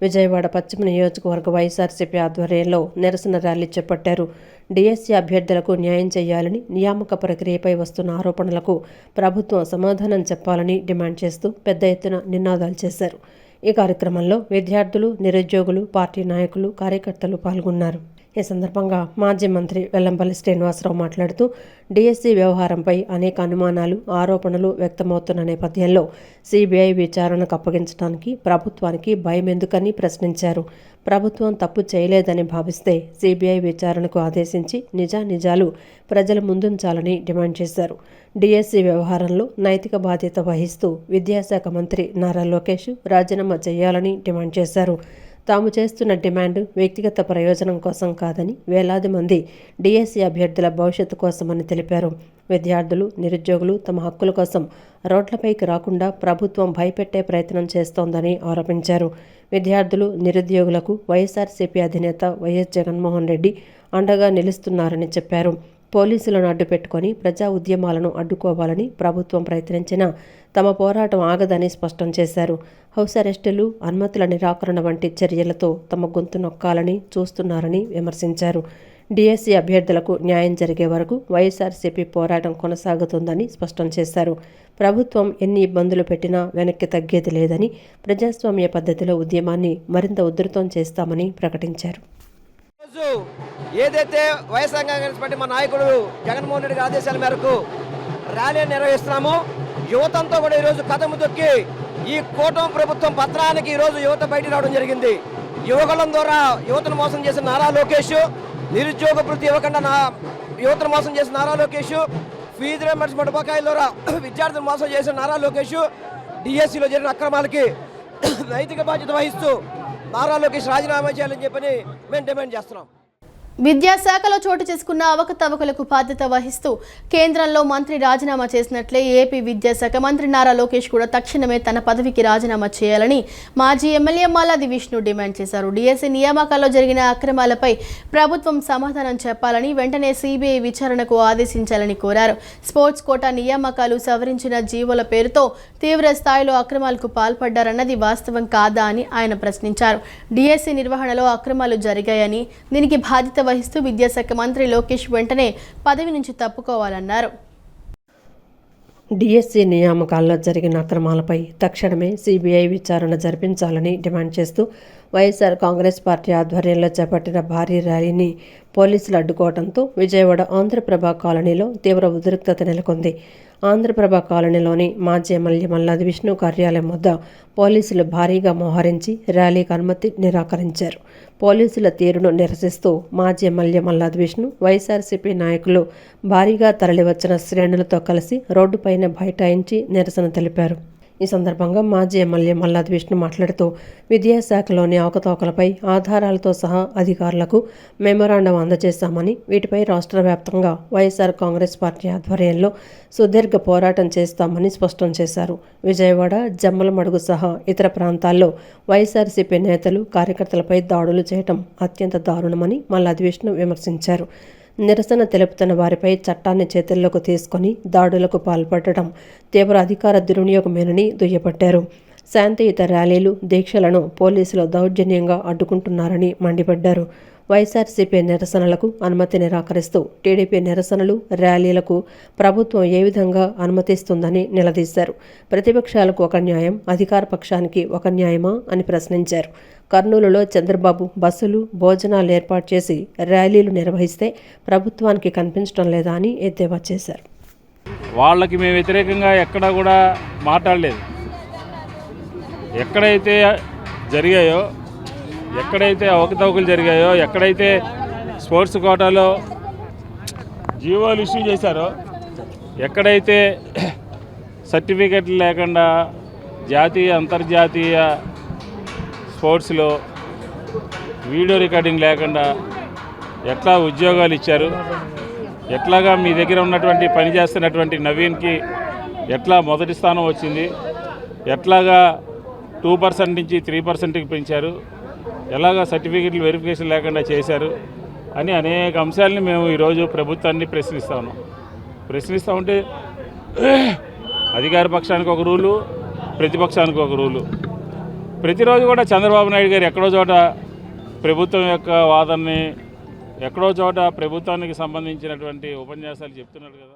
విజయవాడ పశ్చిమ నియోజకవర్గ వైఎస్ఆర్సీపీ ఆధ్వర్యంలో నిరసన ర్యాలీ చేపట్టారు. డిఎస్సి అభ్యర్థులకు న్యాయం చేయాలని, నియామక ప్రక్రియపై వస్తున్న ఆరోపణలకు ప్రభుత్వం సమాధానం చెప్పాలని డిమాండ్ చేస్తూ పెద్ద ఎత్తున నినాదాలు చేశారు. ఈ కార్యక్రమంలో విద్యార్థులు, నిరుద్యోగులు, పార్టీ నాయకులు, కార్యకర్తలు పాల్గొన్నారు. ఈ సందర్భంగా మాజీ మంత్రి వెల్లంపల్లి శ్రీనివాసరావు మాట్లాడుతూ డిఎస్సి వ్యవహారంపై అనేక అనుమానాలు, ఆరోపణలు వ్యక్తమవుతున్న నేపథ్యంలో సిబిఐ విచారణకు అప్పగించడానికి ప్రభుత్వానికి భయం ఎందుకని ప్రశ్నించారు. ప్రభుత్వం తప్పు చేయలేదని భావిస్తే సిబిఐ విచారణకు ఆదేశించి నిజానిజాలు ప్రజల ముందుంచాలని డిమాండ్ చేశారు. డిఎస్సి వ్యవహారంలో నైతిక బాధ్యత వహిస్తూ విద్యాశాఖ మంత్రి నారా లోకేష్ రాజీనామా చేయాలని డిమాండ్ చేశారు. తాము చేస్తున్న డిమాండ్ వ్యక్తిగత ప్రయోజనం కోసం కాదని, వేలాది మంది డిఎస్సి అభ్యర్థుల భవిష్యత్తు కోసమని తెలిపారు. విద్యార్థులు, నిరుద్యోగులు తమ హక్కుల కోసం రోడ్లపైకి రాకుండా ప్రభుత్వం భయపెట్టే ప్రయత్నం చేస్తోందని ఆరోపించారు. విద్యార్థులు, నిరుద్యోగులకు వైఎస్ఆర్సీపీ అధినేత వైఎస్ జగన్మోహన్ రెడ్డి అండగా నిలుస్తున్నారని చెప్పారు. పోలీసులను అడ్డుపెట్టుకుని ప్రజా ఉద్యమాలను అడ్డుకోవాలని ప్రభుత్వం ప్రయత్నించినా తమ పోరాటం ఆగదని స్పష్టం చేశారు. హౌస్ అరెస్టులు, అనుమతుల నిరాకరణ వంటి చర్యలతో తమ గొంతు నొక్కాలని చూస్తున్నారని విమర్శించారు. డిఎస్సి అభ్యర్థులకు న్యాయం జరిగే వరకు వైఎస్ఆర్సీపీ పోరాటం కొనసాగుతుందని స్పష్టం చేశారు. ప్రభుత్వం ఎన్ని ఇబ్బందులు పెట్టినా వెనక్కి తగ్గేది లేదని, ప్రజాస్వామ్య పద్ధతిలో ఉద్యమాన్ని మరింత ఉధృతం చేస్తామని ప్రకటించారు. ఏదైతే వైఎస్ఆర్ కాంగ్రెస్ పార్టీ మా నాయకుడు జగన్మోహన్ రెడ్డి గారి ఆదేశాల మేరకు ర్యాలీ నిర్వహిస్తున్నాము. యువతంతో కూడా ఈరోజు కదము తొక్కి ఈ కూటమి ప్రభుత్వం పత్రానికి ఈరోజు యువత బయట రావడం జరిగింది. యువకులం ద్వారా యువతను మోసం చేసిన నారా లోకేష్, నిరుద్యోగ వృత్తి ఇవ్వకుండా యువతను మోసం చేసిన నారా లోకేష్, ఫీజు రియంబర్స్మెంట్ బకాయిల ద్వారా విద్యార్థులను మోసం చేసిన నారా లోకేష్, డిఎస్సిలో జరిగిన అక్రమాలకి నైతిక బాధ్యత వహిస్తూ నారా లోకేష్ రాజీనామా చేయాలని చెప్పని మేము డిమాండ్ చేస్తున్నాం. విద్యాశాఖలో చోటు చేసుకున్న అవకతవకలకు బాధ్యత వహిస్తూ కేంద్రంలో మంత్రి రాజీనామా చేసినట్లే ఏపీ విద్యాశాఖ మంత్రి నారా లోకేష్ కూడా తక్షణమే తన పదవికి రాజీనామా చేయాలని మాజీ ఎమ్మెల్యే మల్లాది విష్ణు డిమాండ్ చేశారు. డిఎస్సి నియామకాల్లో జరిగిన అక్రమాలపై ప్రభుత్వం సమాధానం చెప్పాలని, వెంటనే సిబిఐ విచారణకు ఆదేశించాలని కోరారు. స్పోర్ట్స్ కోటా నియామకాలు సవరించిన జీవోల పేరుతో తీవ్ర స్థాయిలో అక్రమాలకు పాల్పడ్డారన్నది వాస్తవం కాదా అని ఆయన ప్రశ్నించారు. డిఎస్సి నిర్వహణలో అక్రమాలు జరిగాయని, దీనికి బాధ్యత వహిస్తూ విద్యాశాఖ మంత్రి లోకేష్ వెంటనే పదవి నుంచి తప్పుకోవాలన్నారు. డిఎస్సి నియామకాల్లో జరిగిన అక్రమాలపై తక్షణమే సిబిఐ విచారణ జరిపించాలని డిమాండ్ చేస్తూ వైఎస్ఆర్ కాంగ్రెస్ పార్టీ ఆధ్వర్యంలో చేపట్టిన భారీ ర్యాలీని పోలీసులు అడ్డుకోవడంతో విజయవాడ ఆంధ్రప్రభ కాలనీలో తీవ్ర ఉద్రిక్తత నెలకొంది. ఆంధ్రప్రభ కాలనీలోని మాజీ ఎమ్మెల్యే మల్లాది విష్ణు కార్యాలయం వద్ద పోలీసులు భారీగా మోహరించి ర్యాలీకి అనుమతి నిరాకరించారు. పోలీసుల తీరును నిరసిస్తూ మాజీ ఎమ్మెల్యే మల్లాది విష్ణు, వైఎస్ఆర్సీపీ నాయకులు భారీగా తరలివచ్చిన శ్రేణులతో కలిసి రోడ్డుపైన బైఠాయించి నిరసన తెలిపారు. ఈ సందర్భంగా మాజీ ఎమ్మెల్యే మల్లాది విష్ణు మాట్లాడుతూ విద్యాశాఖలోని అవకతవకలపై ఆధారాలతో సహా అధికారులకు మెమొరాండం అందజేశామని, వీటిపై రాష్ట్ర వ్యాప్తంగా వైఎస్ఆర్ కాంగ్రెస్ పార్టీ ఆధ్వర్యంలో సుదీర్ఘ పోరాటం చేస్తామని స్పష్టం చేశారు. విజయవాడ, జమ్మలమడుగు సహా ఇతర ప్రాంతాల్లో వైఎస్ఆర్సీపీ నేతలు, కార్యకర్తలపై దాడులు చేయడం అత్యంత దారుణమని మల్లాది విష్ణు విమర్శించారు. నిరసన తెలుపుతున్న వారిపై చట్టాన్ని చేతుల్లోకి తీసుకొని దాడులకు పాల్పడటం తీవ్ర అధికార దుర్వినియోగమేనని దుయ్యబట్టారు. శాంతియుత ర్యాలీలు, దీక్షలను పోలీసులు దౌర్జన్యంగా అడ్డుకుంటున్నారని మండిపడ్డారు. వైఎస్ఆర్సీపీ నిరసనలకు అనుమతి నిరాకరిస్తూ టీడీపీ నిరసనలు, ర్యాలీలకు ప్రభుత్వం ఏ విధంగా అనుమతిస్తుందని నిలదీశారు. ప్రతిపక్షాలకు ఒక న్యాయం, అధికార పక్షానికి ఒక న్యాయమా అని ప్రశ్నించారు. కర్నూలులో చంద్రబాబు బస్సులు, భోజనాలు ఏర్పాటు చేసి ర్యాలీలు నిర్వహిస్తే ప్రభుత్వానికి కనిపించడం లేదా అని ఎద్దేవా చేశారు. వాళ్ళకి మేము వ్యతిరేకంగా ఎక్కడా కూడా మాట్లాడలేదు. ఎక్కడైతే జరిగాయో, ఎక్కడైతే అవకతవకలు జరిగాయో, ఎక్కడైతే స్పోర్ట్స్ కోటాలో జీవోలు ఇష్యూ చేశారో, ఎక్కడైతే సర్టిఫికెట్లు లేకుండా జాతీయ, అంతర్జాతీయ స్పోర్ట్స్లో వీడియో రికార్డింగ్ లేకుండా ఎట్లా ఉద్యోగాలు ఇచ్చారు, ఎట్లాగా మీ దగ్గర ఉన్నటువంటి పని చేస్తున్నటువంటి నవీన్కి ఎట్లా మొదటి స్థానం వచ్చింది, ఎట్లాగా 2% నుంచి 3%కి పెంచారు, ఎలాగా సర్టిఫికెట్లు వెరిఫికేషన్ లేకుండా చేశారు అని అనేక అంశాలని మేము ఈరోజు ప్రభుత్వాన్ని ప్రశ్నిస్తూ ఉంటే అధికార పక్షానికి ఒక రూలు, ప్రతిపక్షానికి ఒక రూలు. ప్రతిరోజు కూడా చంద్రబాబు నాయుడు గారు ఎక్కడో చోట ప్రభుత్వం యొక్క వాదనని, ఎక్కడో చోట ప్రభుత్వానికి సంబంధించినటువంటి ఉపన్యాసాలు చెప్తున్నాడు కదా.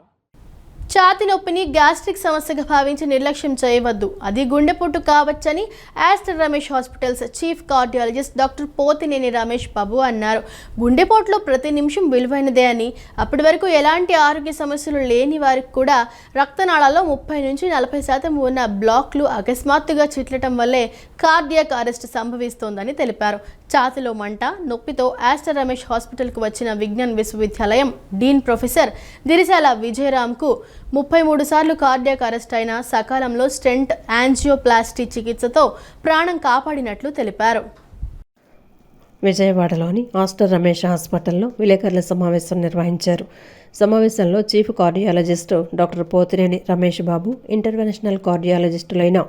ఛాతీ నొప్పిని గ్యాస్ట్రిక్ సమస్యగా భావించి నిర్లక్ష్యం చేయవద్దు, అది గుండెపోటు కావచ్చని Aster Ramesh hospitals chief cardiologist doctor Pothineni Ramesh Babu అన్నారు. గుండెపోటులో ప్రతి నిమిషం విలువైనదే అని, అప్పటి వరకు ఎలాంటి ఆరోగ్య సమస్యలు లేని వారికి కూడా రక్తనాళాల్లో 30 నుంచి 40% ఉన్న బ్లాక్లు అకస్మాత్తుగా చిట్లటం వల్లే కార్డియాక్ అరెస్ట్ సంభవిస్తోందని తెలిపారు. ఛాతీలో మంట, నొప్పితో ఆస్టర్ రమేష్ హాస్పిటల్కు వచ్చిన విజ్ఞాన్ విశ్వవిద్యాలయం డీన్ ప్రొఫెసర్ దిరిశాల విజయరామ్కు 33 సార్లు కార్డియాక్ అరెస్ట్ అయిన సకాలంలో స్టెంట్ యాంజియోప్లాస్టీ చికిత్సతో ప్రాణం కాపాడినట్లు తెలిపారు. విజయవాడలోని ఆస్టర్ రమేష్ హాస్పిటల్లో విలేకరుల సమావేశం నిర్వహించారు. సమావేశంలో chief cardiologist doctor Pothineni Ramesh Babu, interventional కార్డియాలజిస్టులైన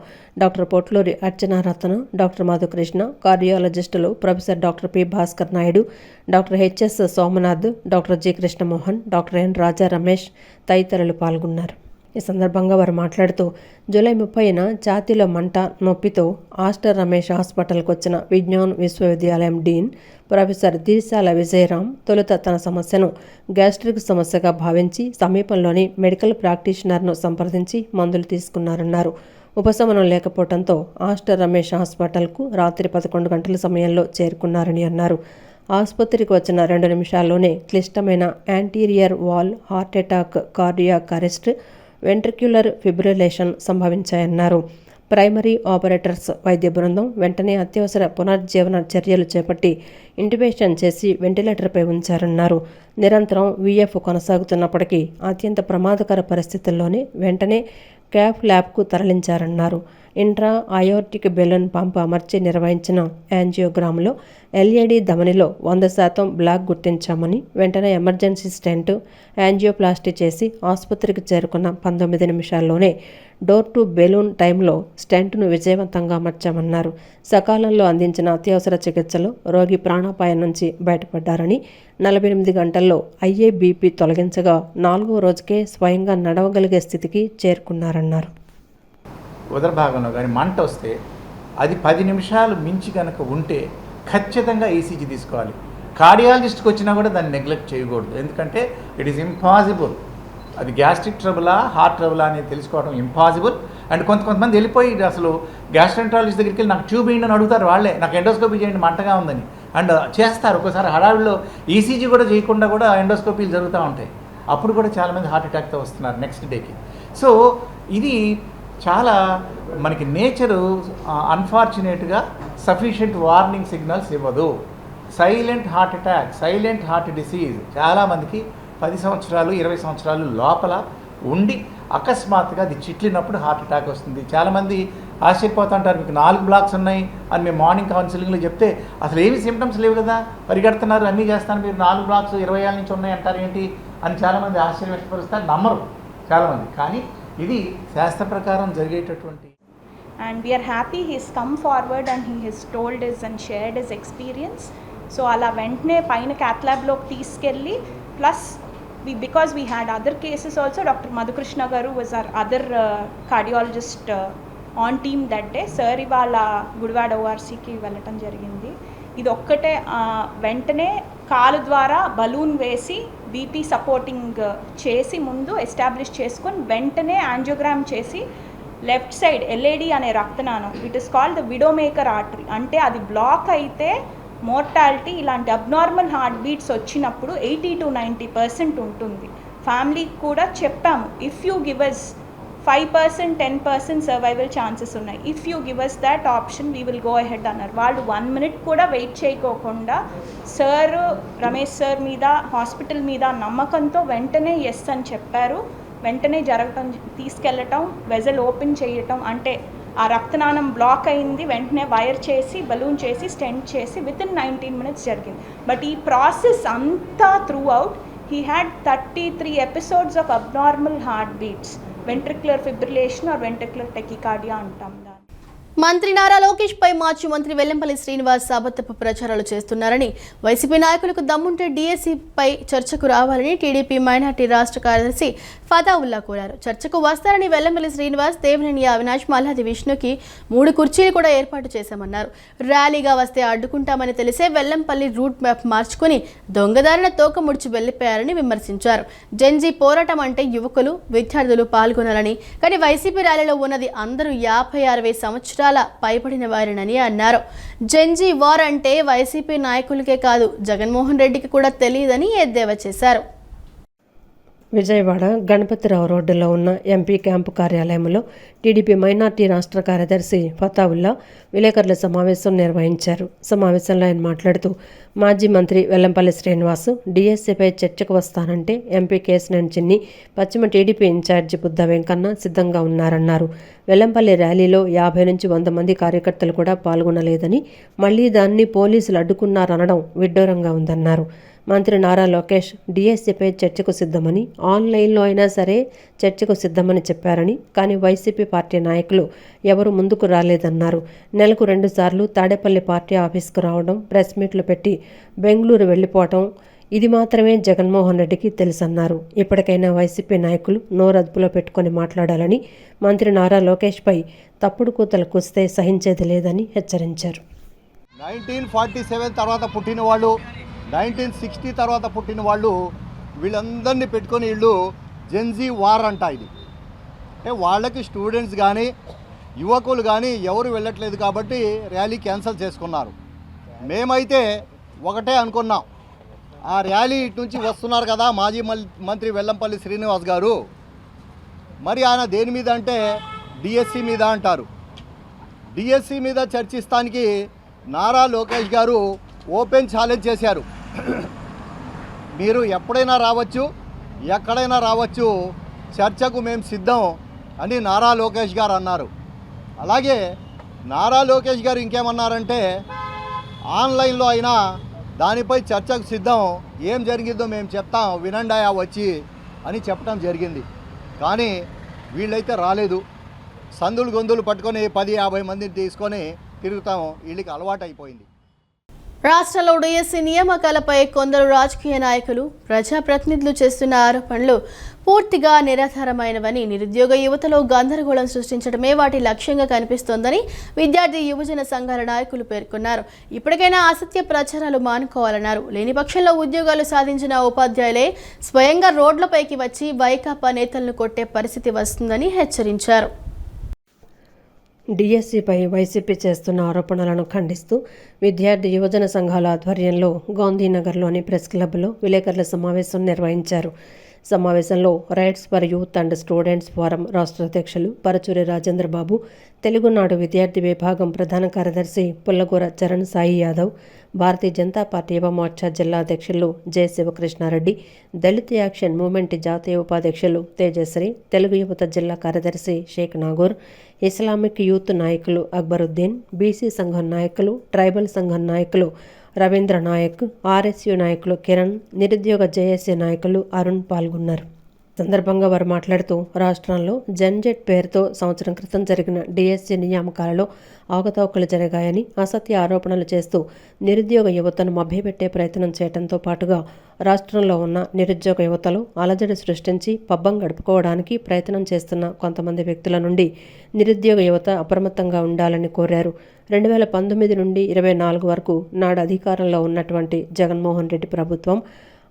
డాక్టర్ పొట్లూరి అర్చనారత్న, డాక్టర్ మధుకృష్ణ, కార్డియాలజిస్టులు professor doctor P Bhaskar Naidu, doctor HS Somnath, doctor G Krishnamohan, doctor N Raja Ramesh తదితరులు పాల్గొన్నారు. ఈ సందర్భంగా వారు మాట్లాడుతూ జూలై 30న ఛాతీలో మంట, నొప్పితో ఆస్టర్ రమేష్ హాస్పిటల్కు వచ్చిన విజ్ఞాన్ విశ్వవిద్యాలయం డీన్ ప్రొఫెసర్ దిరిశాల విజయరామ్ తొలుత తన సమస్యను గ్యాస్ట్రిక్ సమస్యగా భావించి సమీపంలోని మెడికల్ ప్రాక్టీషనర్ను సంప్రదించి మందులు తీసుకున్నారన్నారు. ఉపశమనం లేకపోవడంతో ఆస్టర్ రమేష్ హాస్పిటల్కు రాత్రి 11 గంటల సమయంలో చేరుకున్నారని అన్నారు. ఆసుపత్రికి వచ్చిన 2 నిమిషాల్లోనే క్లిష్టమైన anterior wall heart attack, cardiac arrest, ventricular fibrillation సంభవించాయన్నారు. ప్రైమరీ ఆపరేటర్స్ వైద్య బృందం వెంటనే అత్యవసర పునర్జీవన చర్యలు చేపట్టి ఇంటిబేషన్ చేసి వెంటిలేటర్పై ఉంచారన్నారు. నిరంతరం వీఎఫ్ కొనసాగుతున్నప్పటికీ అత్యంత ప్రమాదకర పరిస్థితుల్లోనే వెంటనే క్యాఫ్ ల్యాబ్కు తరలించారన్నారు. ఇంట్రా అయోర్టిక్ బెలూన్ పంప్ అమర్చి నిర్వహించిన యాంజియోగ్రామ్లో ఎల్ఈడి ధమనిలో 100% బ్లాక్ గుర్తించామని వెంటనే ఎమర్జెన్సీ స్టెంట్ యాంజియోప్లాస్టీ చేసి ఆసుపత్రికి చేరుకున్న 19 నిమిషాల్లోనే డోర్ టు బెలూన్ టైంలో స్టెంట్ను విజయవంతంగా అమర్చామన్నారు. సకాలంలో అందించిన అత్యవసర చికిత్సలో రోగి ప్రాణాపాయం నుంచి బయటపడ్డారని 48 గంటల్లో IABP తొలగించగా 4వ రోజుకే స్వయంగా నడవగలిగే స్థితికి చేరుకున్నారన్నారు. ఉదర భాగంలో కానీ మంట వస్తే అది 10 నిమిషాలు మించి కనుక ఉంటే ఖచ్చితంగా ECG తీసుకోవాలి. కార్డియాలజిస్ట్కి వచ్చినా కూడా దాన్ని నెగ్లెక్ట్ చేయకూడదు. ఎందుకంటే ఇట్ ఈస్ ఇంపాసిబుల్. అది గ్యాస్ట్రిక్ ట్రబులా హార్ట్ ట్రబులా అనేది తెలుసుకోవడం ఇంపాసిబుల్. అండ్ కొంతమంది వెళ్ళిపోయి అసలు గ్యాస్ట్రెంట్రాలజిస్ట్ దగ్గరికి వెళ్ళి నాకు ట్యూబ్ వేయండి అని అడుగుతారు. వాళ్ళే నాకు ఎండోస్కోపీ చేయండి మంటగా ఉందని అండ్ చేస్తారు. ఒక్కోసారి హడావిడిలో ECG కూడా చేయకుండా కూడా ఎండోస్కోపీలు జరుగుతూ ఉంటాయి. అప్పుడు కూడా చాలామంది హార్ట్ అటాక్తో వస్తున్నారు నెక్స్ట్ డేకి. సో ఇది చాలా మనకి నేచరు అన్ఫార్చునేట్గా సఫిషియెంట్ వార్నింగ్ సిగ్నల్స్ ఇవ్వదు. Silent heart attack, silent heart disease చాలామందికి 10 సంవత్సరాలు 20 సంవత్సరాలు లోపల ఉండి అకస్మాత్తుగా అది చిట్లినప్పుడు హార్ట్ అటాక్ వస్తుంది. చాలామంది ఆశ్చర్యపోతుంటారు, మీకు 4 బ్లాక్స్ ఉన్నాయి అని మేము మార్నింగ్ కౌన్సిలింగ్లో చెప్తే అసలు ఏమి సిమ్టమ్స్ లేవు కదా, పరిగెడుతున్నారు అన్నీ చేస్తాను, మీరు 4 బ్లాక్స్ 20 ఏళ్ళ నుంచి ఉన్నాయి అంటారు ఏంటి అని చాలామంది ఆశ్చర్యం వ్యక్తపరుస్తారు, నమ్మరు చాలామంది. కానీ ఇది శాస్త్ర ప్రకారం జరిగేటటువంటి. And we are happy he's come forward and he has told us and shared his experience. So అలా వెంటనే పైన cath labలోకి తీసుకెళ్ళి plus because we had other cases also, Dr. Madhukrishna garu was our other cardiologist on team that day. Sir ఇవాళ గుడివాడ ORCకి వెళ్ళటం జరిగింది. ఇది ఒక్కటే వెంటనే కాలు ద్వారా బలూన్ వేసి బీపీ సపోర్టింగ్ చేసి ముందు ఎస్టాబ్లిష్ చేసుకొని వెంటనే యాంజియోగ్రామ్ చేసి లెఫ్ట్ సైడ్ LAD అనే రక్తనాళం, it is called the widowmaker artery. అంటే అది బ్లాక్ అయితే మోర్టాలిటీ ఇలాంటి అబ్నార్మల్ హార్ట్ బీట్స్ వచ్చినప్పుడు 80 to 90% ఉంటుంది. ఫ్యామిలీకి కూడా చెప్పాము, if you give us 5% 10% survival chances ఉన్నాయి, if you give us that option we will go ahead అన్నారు. వాళ్ళు 1 minute కూడా వెయిట్ చేయకోకుండా సార్ రమేష్ సార్ మీద హాస్పిటల్ మీద నమ్మకంతో వెంటనే ఎస్ అని చెప్పారు. వెంటనే జరగటం, తీసుకెళ్ళటం, వెజల్ ఓపెన్ చేయటం, అంటే ఆ రక్తనాళం బ్లాక్ అయింది, వెంటనే వైర్ చేసి బలూన్ చేసి స్టెంట్ చేసి వితిన్ 19 minutes జరిగింది. బట్ ఈ ప్రాసెస్ అంతా throughout he had 33 episodes of abnormal heart beats, ventricular fibrillation or ventricular tachycardia అంటాం. మంత్రి నారా లోకేష్ పై మాజీ మంత్రి వెల్లంపల్లి శ్రీనివాస్ అబద్ధపు ప్రచారాలు చేస్తున్నారని, వైసీపీ నాయకులకు దమ్ముంటే DSC పై చర్చకు రావాలని టీడీపీ మైనార్టీ రాష్ట్ర కార్యదర్శి ఫతావుల్లా కోరారు. చర్చకు వస్తారని వెల్లంపల్లి శ్రీనివాస్, దేవినేని అవినాష్, మల్లాది విష్ణుకి 3 కుర్చీలు కూడా ఏర్పాటు చేశామన్నారు. ర్యాలీగా వస్తే అడ్డుకుంటామని తెలిసే వెల్లంపల్లి రూట్ మ్యాప్ మార్చుకుని దొంగదారిన తోక ముడిచి వెళ్లిపోయారని విమర్శించారు. జెన్జీ పోరాటం అంటే యువకులు, విద్యార్థులు పాల్గొనాలని, కానీ వైసీపీ ర్యాలీలో ఉన్నది అందరూ 50-60 సంవత్సరాల పైబడిన వారినని అన్నారు. జెన్జీ వార్ అంటే వైసీపీ నాయకులకే కాదు జగన్మోహన్ రెడ్డికి కూడా తెలియదని ఎద్దేవా చేశారు. విజయవాడ గణపతిరావు రోడ్డులో ఉన్న MP క్యాంపు కార్యాలయంలో టీడీపీ మైనార్టీ రాష్ట్ర కార్యదర్శి ఫతావుల్లా విలేకరుల సమావేశం నిర్వహించారు. సమావేశంలో ఆయన మాట్లాడుతూ, మాజీ మంత్రి వెల్లంపల్లి శ్రీనివాస్ DSCపై చర్చకు వస్తానంటే MP కేశినేని చిన్ని, పశ్చిమ టీడీపీ ఇన్ఛార్జి బుద్ధ వెంకన్న సిద్ధంగా ఉన్నారన్నారు. వెల్లంపల్లి ర్యాలీలో 50 నుంచి 100 మంది కార్యకర్తలు కూడా పాల్గొనలేదని, మళ్లీ దాన్ని పోలీసులు అడ్డుకున్నారనడం విడ్డూరంగా ఉందన్నారు. మంత్రి నారా లోకేష్ DSCపై చర్చకు సిద్ధమని, ఆన్లైన్లో అయినా సరే చర్చకు సిద్ధమని చెప్పారని, కానీ వైసీపీ పార్టీ నాయకులు ఎవరు ముందుకు రాలేదన్నారు. నెలకు 2 సార్లు తాడేపల్లి పార్టీ ఆఫీస్కు రావడం, ప్రెస్ మీట్లు పెట్టి బెంగళూరు వెళ్లిపోవటం, ఇది మాత్రమే జగన్మోహన్ రెడ్డికి తెలుసన్నారు. ఇప్పటికైనా వైసీపీ నాయకులు నోరదుపులో పెట్టుకొని మాట్లాడాలని, మంత్రి నారా లోకేష్పై తప్పుడు కూతలు కూస్తే సహించేది లేదని హెచ్చరించారు. 1947 తర్వాత పుట్టిన వాళ్ళు, 1960 తర్వాత పుట్టిన వాళ్ళు, వీళ్ళందరినీ పెట్టుకొని వీళ్ళు జెన్జీ వార్ అంట. ఇది అంటే వాళ్ళకి స్టూడెంట్స్ కానీ యువకులు కానీ ఎవరు వెళ్ళట్లేదు కాబట్టి ర్యాలీ క్యాన్సిల్ చేసుకున్నారు. మేమైతే ఒకటే అనుకున్నాం, ఆ ర్యాలీ ఇటు నుంచి వస్తున్నారు కదా మాజీ మంత్రి వెల్లంపల్లి శ్రీనివాస్ గారు, మరి ఆయన దేని మీద అంటే DSC మీద అంటారు. DSC మీద చర్చిస్తానికి నారా లోకేష్ గారు ఓపెన్ ఛాలెంజ్ చేశారు. మీరు ఎప్పుడైనా రావచ్చు, ఎక్కడైనా రావచ్చు, చర్చకు మేము సిద్ధం అని నారా లోకేష్ గారు అన్నారు. అలాగే నారా లోకేష్ గారు ఇంకేమన్నారంటే ఆన్లైన్లో అయినా దానిపై చర్చకు సిద్ధం, ఏం జరిగిందో మేము చెప్తాం వినండాయా వచ్చి అని చెప్పడం జరిగింది. కానీ వీళ్ళైతే రాలేదు. సందులు గొంతులు పట్టుకొని 10-50 మందిని తీసుకొని తిరుగుతాం, వీళ్ళకి అలవాటు అయిపోయింది. రాష్ట్రంలో డిఎస్సి నియామకాలపై కొందరు రాజకీయ నాయకులు, ప్రజాప్రతినిధులు చేస్తున్న ఆరోపణలు పూర్తిగా నిరాధారమైనవని, నిరుద్యోగ యువతలో గందరగోళం సృష్టించడమే వాటి లక్ష్యంగా కనిపిస్తోందని విద్యార్థి యువజన సంఘాల నాయకులు పేర్కొన్నారు. ఇప్పటికైనా అసత్య ప్రచారాలు మానుకోవాలన్నారు. లేని పక్షంలో ఉద్యోగాలు సాధించిన ఉపాధ్యాయులే స్వయంగా రోడ్లపైకి వచ్చి వైకాపా నేతలను కొట్టే పరిస్థితి వస్తుందని హెచ్చరించారు. డిఎస్సిపై వైసీపీ చేస్తున్న ఆరోపణలను ఖండిస్తూ విద్యార్థి యువజన సంఘాల ఆధ్వర్యంలో గాంధీనగర్లోని ప్రెస్ క్లబ్లో విలేకరుల సమావేశం నిర్వహించారు. సమావేశంలో rights for youth and students forum రాష్ట్ర అధ్యక్షులు పరచూరి రాజేంద్రబాబు, తెలుగునాడు విద్యార్థి విభాగం ప్రధాన కార్యదర్శి పుల్లగూర చరణ్ సాయి యాదవ్, భారతీయ జనతా పార్టీ యువ మోర్చా జిల్లా అధ్యక్షులు J Sivakrishna Reddy, Dalit action movement జాతీయ ఉపాధ్యక్షులు తేజశ్రీ, తెలుగు యువత జిల్లా కార్యదర్శి షేక్ నాగూర్, ఇస్లామిక్ యూత్ నాయకులు అక్బరుద్దీన్, బీసీ సంఘం నాయకులు, ట్రైబల్ సంఘం నాయకులు రవీంద్ర నాయక్, ఆర్ఎస్యు నాయకులు కిరణ్, నిరుద్యోగ జేఏసీ నాయకులు అరుణ్ పాల్గొన్నారు. సందర్భంగా వారు మాట్లాడుతూ రాష్ట్రంలో జన్జెట్ పేరుతో సంవత్సరం క్రితం జరిగిన డిఎస్సి నియామకాలలో అవకతవకలు జరిగాయని, అసత్య ఆరోపణలు చేస్తూ నిరుద్యోగ యువతను మభ్యపెట్టే ప్రయత్నం చేయడంతో పాటుగా రాష్ట్రంలో ఉన్న నిరుద్యోగ యువతలో అలజడి సృష్టించి పబ్బం గడుపుకోవడానికి ప్రయత్నం చేస్తున్న కొంతమంది వ్యక్తుల నుండి నిరుద్యోగ యువత అప్రమత్తంగా ఉండాలని కోరారు. 2019 నుండి 24 వరకు నాడు అధికారంలో ఉన్నటువంటి జగన్మోహన్ రెడ్డి ప్రభుత్వం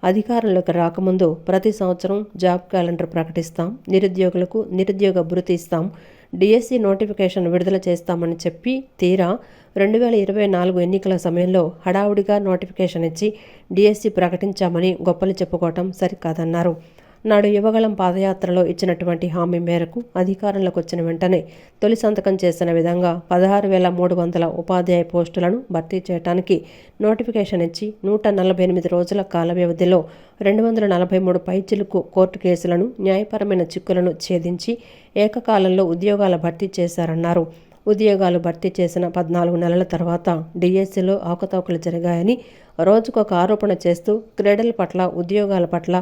అధికారంలోకి రాకముందు ప్రతి సంవత్సరం జాబ్ క్యాలెండర్ ప్రకటిస్తాం, నిరుద్యోగులకు నిరుద్యోగ భృతి ఇస్తాం, డిఎస్సి నోటిఫికేషన్ విడుదల చేస్తామని చెప్పి తీరా 2024 ఎన్నికల సమయంలో హడావుడిగా నోటిఫికేషన్ ఇచ్చి డిఎస్సి ప్రకటించామని గొప్పలు చెప్పుకోవటం సరికాదన్నారు. నాడు యువగళం పాదయాత్రలో ఇచ్చినటువంటి హామీ మేరకు అధికారంలోకి వచ్చిన వెంటనే తొలి సంతకం చేసిన విధంగా 16,300 ఉపాధ్యాయ పోస్టులను భర్తీ చేయడానికి నోటిఫికేషన్ ఇచ్చి 148 రోజుల కాల వ్యవధిలో 243 పైచిలుకు కోర్టు కేసులను, న్యాయపరమైన చిక్కులను ఛేదించి ఏకకాలంలో ఉద్యోగాల భర్తీ చేశారన్నారు. ఉద్యోగాలు భర్తీ చేసిన 14 నెలల తర్వాత డిఎస్సిలో అవకతవకలు జరిగాయని రోజుకొక ఆరోపణ చేస్తూ క్రీడల పట్ల, ఉద్యోగాల పట్ల,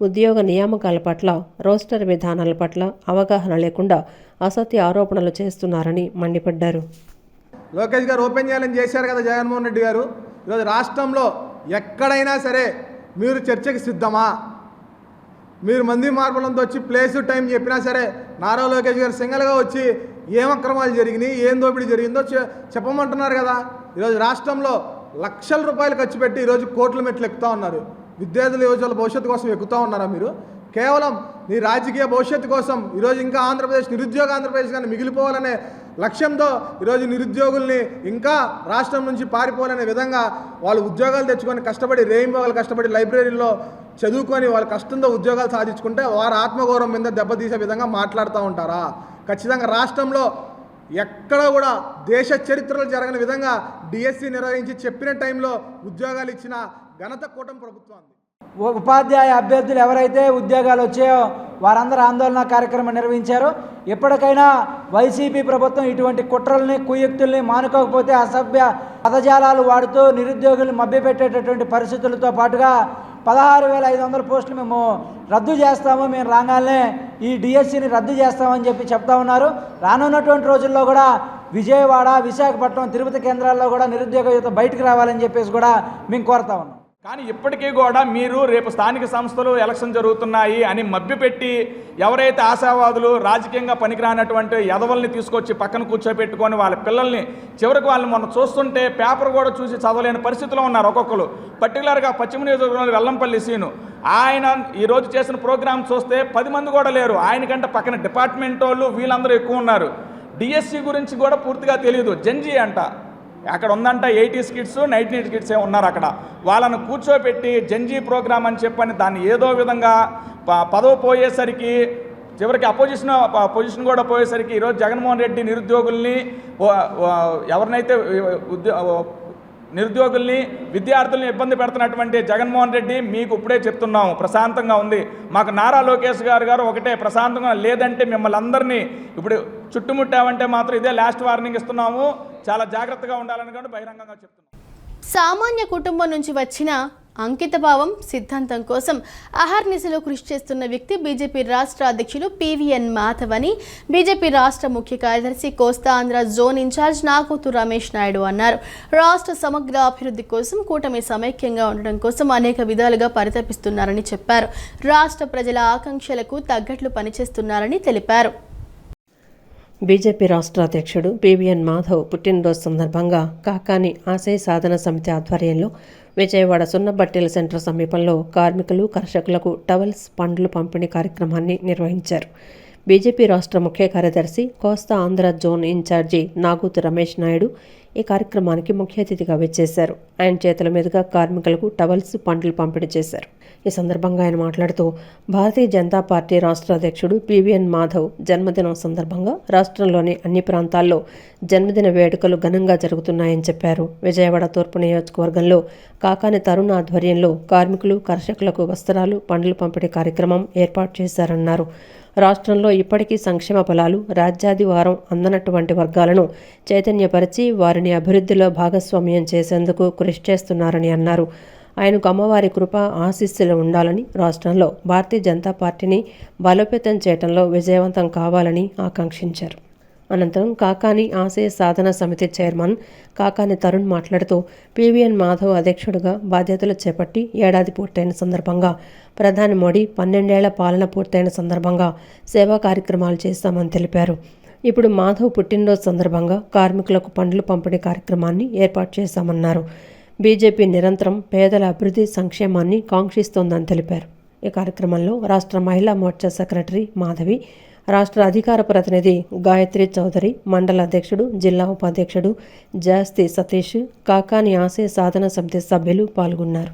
ఉద్యోగ నియామకాల పట్ల, రోస్టర్ విధానాల పట్ల అవగాహన లేకుండా అసత్య ఆరోపణలు చేస్తున్నారని మండిపడ్డారు. లోకేష్ గారు ఓపెన్ చేయాలని చేశారు కదా జగన్మోహన్ రెడ్డి గారు. ఈరోజు రాష్ట్రంలో ఎక్కడైనా సరే మీరు చర్చకి సిద్ధమా? మీరు మంది మార్పులంతో వచ్చి ప్లేసు టైం చెప్పినా సరే నారా లోకేష్ గారు సింగల్గా వచ్చి ఏం అక్రమాలు జరిగినాయి, ఏం దోపిడీ జరిగిందో చెప్పమంటున్నారు కదా. ఈరోజు రాష్ట్రంలో లక్షల రూపాయలు ఖర్చు పెట్టి ఈరోజు కోట్ల మెట్లు ఎక్కుతూ ఉన్నారు. విద్యార్థుల యువజనుల భవిష్యత్తు కోసం ఎక్కుతూ ఉన్నారా మీరు? కేవలం నీ రాజకీయ భవిష్యత్తు కోసం ఈరోజు ఇంకా ఆంధ్రప్రదేశ్ నిరుద్యోగ ఆంధ్రప్రదేశ్ కానీ మిగిలిపోవాలనే లక్ష్యంతో ఈరోజు నిరుద్యోగుల్ని ఇంకా రాష్ట్రం నుంచి పారిపోవాలనే విధంగా వాళ్ళు ఉద్యోగాలు తెచ్చుకొని కష్టపడి రేయింబోగాలు కష్టపడి లైబ్రరీలో చదువుకొని వాళ్ళ కష్టంతో ఉద్యోగాలు సాధించుకుంటే వారి ఆత్మగౌరవం మీద దెబ్బతీసే విధంగా మాట్లాడుతూ ఉంటారా? ఖచ్చితంగా రాష్ట్రంలో ఎక్కడ కూడా దేశ చరిత్రలో జరగని విధంగా డిఎస్సి నిర్వహించి చెప్పిన టైంలో ఉద్యోగాలు ఇచ్చిన ఘనత కూటమి ప్రభుత్వం. ఉపాధ్యాయ అభ్యర్థులు ఎవరైతే ఉద్యోగాలు వచ్చాయో వారందరూ ఆందోళన కార్యక్రమం నిర్వహించారు. ఎప్పటికైనా వైసీపీ ప్రభుత్వం ఇటువంటి కుట్రల్ని, కుయుక్తుల్ని మానుకోకపోతే అసభ్య పదజాలాలు వాడుతూ నిరుద్యోగుల్ని మభ్యపెట్టేటటువంటి పరిస్థితులతో పాటుగా 16,500 పోస్టులు మేము రద్దు చేస్తాము, మేము రాగానే ఈ డిఎస్సిని రద్దు చేస్తామని చెప్పి చెప్తా ఉన్నారు. రానున్నటువంటి రోజుల్లో కూడా విజయవాడ, విశాఖపట్నం, తిరుపతి కేంద్రాల్లో కూడా నిరుద్యోగ యువత బయటకు రావాలని చెప్పేసి కూడా మేము కోరుతా ఉన్నాం. కానీ ఇప్పటికీ కూడా మీరు రేపు స్థానిక సంస్థలు ఎలక్షన్ జరుగుతున్నాయి అని మభ్యపెట్టి ఎవరైతే ఆశావాదులు, రాజకీయంగా పనికిరానటువంటి ఎదవల్ని తీసుకొచ్చి పక్కన కూర్చోబెట్టుకొని వాళ్ళ పిల్లల్ని చివరికి వాళ్ళని మొన్న చూస్తుంటే పేపర్ కూడా చూసి చదవలేని పరిస్థితిలో ఉన్నారు ఒక్కొక్కరు. పర్టికులర్గా పశ్చిమ నియోజకవర్గంలో వెల్లంపల్లి సీను ఆయన ఈరోజు చేసిన ప్రోగ్రాం చూస్తే 10 మంది కూడా లేరు. ఆయనకంటే పక్కన డిపార్ట్మెంట్ వాళ్ళు వీళ్ళందరూ ఎక్కువ ఉన్నారు. డిఎస్సి గురించి కూడా పూర్తిగా తెలియదు. జంజీ అంట అక్కడ ఉందంట, 80s కిడ్స్ 90s కిడ్స్ ఉన్నారు అక్కడ. వాళ్ళను కూర్చోబెట్టి జంజీ ప్రోగ్రామ్ అని చెప్పని దాన్ని ఏదో విధంగా పదవి పోయేసరికి చివరికి పొజిషన్ కూడా పోయేసరికి ఈరోజు జగన్మోహన్ రెడ్డి నిరుద్యోగుల్ని ఎవరినైతే నిరుద్యోగుల్ని విద్యార్థుల్ని ఇబ్బంది పెడుతున్నటువంటి జగన్మోహన్ రెడ్డి మీకు ఇప్పుడే చెప్తున్నాము, ప్రశాంతంగా ఉంది. మాకు నారా లోకేష్ గారు ఒకటే, ప్రశాంతంగా లేదంటే మిమ్మల్ని అందరినీ ఇప్పుడు చుట్టుముట్టామంటే మాత్రం ఇదే లాస్ట్ వార్నింగ్ ఇస్తున్నాము, చాలా జాగ్రత్తగా ఉండాలని కూడా బహిరంగంగా చెప్తున్నాం. సామాన్య కుటుంబం నుంచి వచ్చిన అంకితభావం సిద్ధాంతం కోసం అహర్నిశలో కృషి చేస్తున్న వ్యక్తి బీజేపీ రాష్ట్ర అధ్యక్షులు పివిఎన్ మాధవ్ అని బీజేపీ రాష్ట్ర ముఖ్య కార్యదర్శి కోస్తా ఆంధ్ర జోన్ ఇన్ఛార్జ్ నాగోతు రమేష్ నాయుడు అన్నారు. రాష్ట్ర సమగ్ర అభివృద్ధి కోసం కూటమి సమైక్యంగా ఉండడం కోసం అనేక విధాలుగా పరితపిస్తున్నారని చెప్పారు. రాష్ట్ర ప్రజల ఆకాంక్షలకు తగ్గట్లు పనిచేస్తున్నారని తెలిపారు. బీజేపీ రాష్ట్ర అధ్యక్షుడు పివిఎన్ మాధవ్ పుట్టినరోజు సందర్భంగా కాకాని ఆశయ సాధన సమితి ఆధ్వర్యంలో విజయవాడ సున్నబట్టెల సెంటర్ సమీపంలో కార్మికులు కర్షకులకు టవల్స్ పండ్లు పంపిణీ కార్యక్రమాన్ని నిర్వహించారు. బీజేపీ రాష్ట్ర ముఖ్య కార్యదర్శి కోస్తా ఆంధ్ర జోన్ ఇన్ఛార్జి నాగోతు రమేష్ నాయుడు ఈ కార్యక్రమానికి ముఖ్య అతిథిగా వచ్చేశారు. ఆయన చేతుల మీదుగా కార్మికులకు టవల్స్ పండ్లు పంపిణీ చేశారు. ఈ సందర్భంగా ఆయన మాట్లాడుతూ భారతీయ జనతా పార్టీ రాష్ట్ర అధ్యక్షుడు పివిఎన్ మాధవ్ జన్మదినం సందర్భంగా రాష్ట్రంలోని అన్ని ప్రాంతాల్లో జన్మదిన వేడుకలు ఘనంగా జరుగుతున్నాయని చెప్పారు. విజయవాడ తూర్పు నియోజకవర్గంలో కాకాని తరుణ్ ఆధ్వర్యంలో కార్మికులు కర్షకులకు వస్త్రాలు పండ్లు పంపిణీ కార్యక్రమం ఏర్పాటు చేశారన్నారు. రాష్ట్రంలో ఇప్పటికీ సంక్షేమ ఫలాలు రాజ్యాధివారం అందనటువంటి వర్గాలను చైతన్యపరిచి వారిని అభివృద్ధిలో భాగస్వామ్యం చేసేందుకు కృషి చేస్తున్నారని అన్నారు. ఆయనకు అమ్మవారి కృప ఆశీస్సులు ఉండాలని, రాష్ట్రంలో భారతీయ జనతా పార్టీని బలోపేతం చేయడంలో విజయవంతం కావాలని ఆకాంక్షించారు. అనంతరం కాకాని ఆశయ సాధన సమితి చైర్మన్ కాకాని తరుణ్ మాట్లాడుతూ పివిఎన్ మాధవ్ అధ్యక్షుడిగా బాధ్యతలు చేపట్టి ఏడాది పూర్తయిన సందర్భంగా ప్రధాని మోడీ 12 ఏళ్ల పాలన పూర్తయిన సందర్భంగా సేవా కార్యక్రమాలు చేస్తామని తెలిపారు. ఇప్పుడు మాధవ్ పుట్టినరోజు సందర్భంగా కార్మికులకు పండ్లు పంపిణీ కార్యక్రమాన్ని ఏర్పాటు చేశామన్నారు. బీజేపీ నిరంతరం పేదల అభివృద్ధి సంక్షేమాన్ని కాంక్షిస్తోందని తెలిపారు. ఈ కార్యక్రమంలో రాష్ట్ర మహిళా మోర్చా సెక్రటరీ మాధవి, రాష్ట్ర అధికార ప్రతినిధి గాయత్రి చౌదరి, మండల అధ్యక్షుడు జిల్లా ఉపాధ్యక్షుడు జాస్తి సతీష్, కాకాని ఆశయ సాధన సమితి సభ్యులు పాల్గొన్నారు.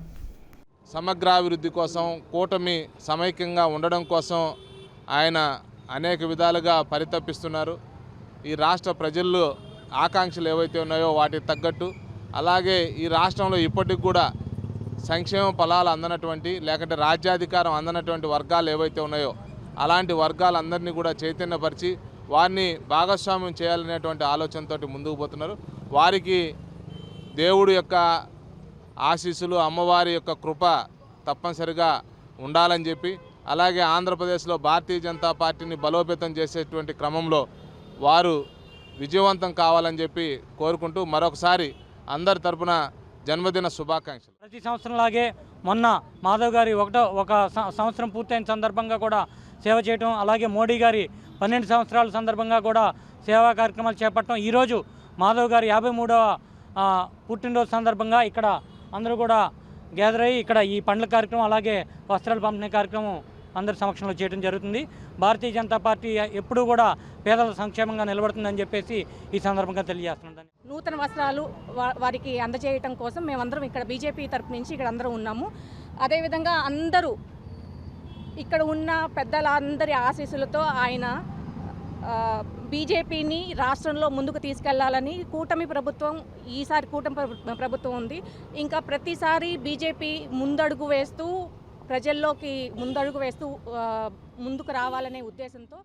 సమగ్రాభివృద్ధి కోసం కూటమి సమైక్యంగా ఉండడం కోసం ఆయన అనేక విధాలుగా పరితపిస్తున్నారు. ఈ రాష్ట్ర ప్రజల్లో ఆకాంక్షలు ఏవైతే ఉన్నాయో వాటికి తగ్గట్టు, అలాగే ఈ రాష్ట్రంలో ఇప్పటికి కూడా సంక్షేమ ఫలాలు అందనటువంటి లేకుంటే రాజ్యాధికారం అందనటువంటి వర్గాలు ఏవైతే ఉన్నాయో అలాంటి వర్గాలందరినీ కూడా చైతన్యపరిచి వారిని భాగస్వామ్యం చేయాలనేటువంటి ఆలోచనతోటి ముందుకు పోతున్నారు. వారికి దేవుడు యొక్క ఆశీస్సులు, అమ్మవారి యొక్క కృప తప్పనిసరిగా ఉండాలని చెప్పి, అలాగే ఆంధ్రప్రదేశ్లో భారతీయ జనతా పార్టీని బలోపేతం చేసేటువంటి క్రమంలో వారు విజయవంతం కావాలని చెప్పి కోరుకుంటూ మరొకసారి అందరి తరపున జన్మదిన శుభాకాంక్షలు. ప్రతి సంవత్సరంలాగే మొన్న మాధవ్ గారి ఒక సంవత్సరం పూర్తయిన సందర్భంగా కూడా సేవ చేయటం, అలాగే మోడీ గారి 12 సంవత్సరాల సందర్భంగా కూడా సేవా కార్యక్రమాలు చేపట్టడం, ఈరోజు మాధవ్ గారి 53వ పుట్టినరోజు సందర్భంగా ఇక్కడ అందరూ కూడా గ్యాదర్ అయ్యి ఇక్కడ ఈ పండ్ల కార్యక్రమం అలాగే వస్త్రాలు పంపిణీ కార్యక్రమం అందరి సమక్షంలో చేయడం జరుగుతుంది. భారతీయ జనతా పార్టీ ఎప్పుడూ కూడా పేదల సంక్షేమంగా నిలబడుతుందని చెప్పేసి ఈ సందర్భంగా తెలియజేస్తున్నాను. నూతన వస్త్రాలు వారికి అందజేయటం కోసం మేమందరం ఇక్కడ బీజేపీ తరపు నుంచి ఇక్కడ అందరూ ఉన్నాము. అదేవిధంగా అందరూ ఇక్కడ ఉన్న పెద్దలందరి ఆశీస్సులతో ఆయన బీజేపీని రాష్ట్రంలో ముందుకు తీసుకెళ్లాలని కూటమి ప్రభుత్వం, ఈసారి కూటమి ప్రభుత్వం ఉంది. ఇంకా ప్రతిసారి బీజేపీ ముందడుగు వేస్తూ ప్రజల్లోకి ముందుకు రావాలనే ఉద్దేశంతో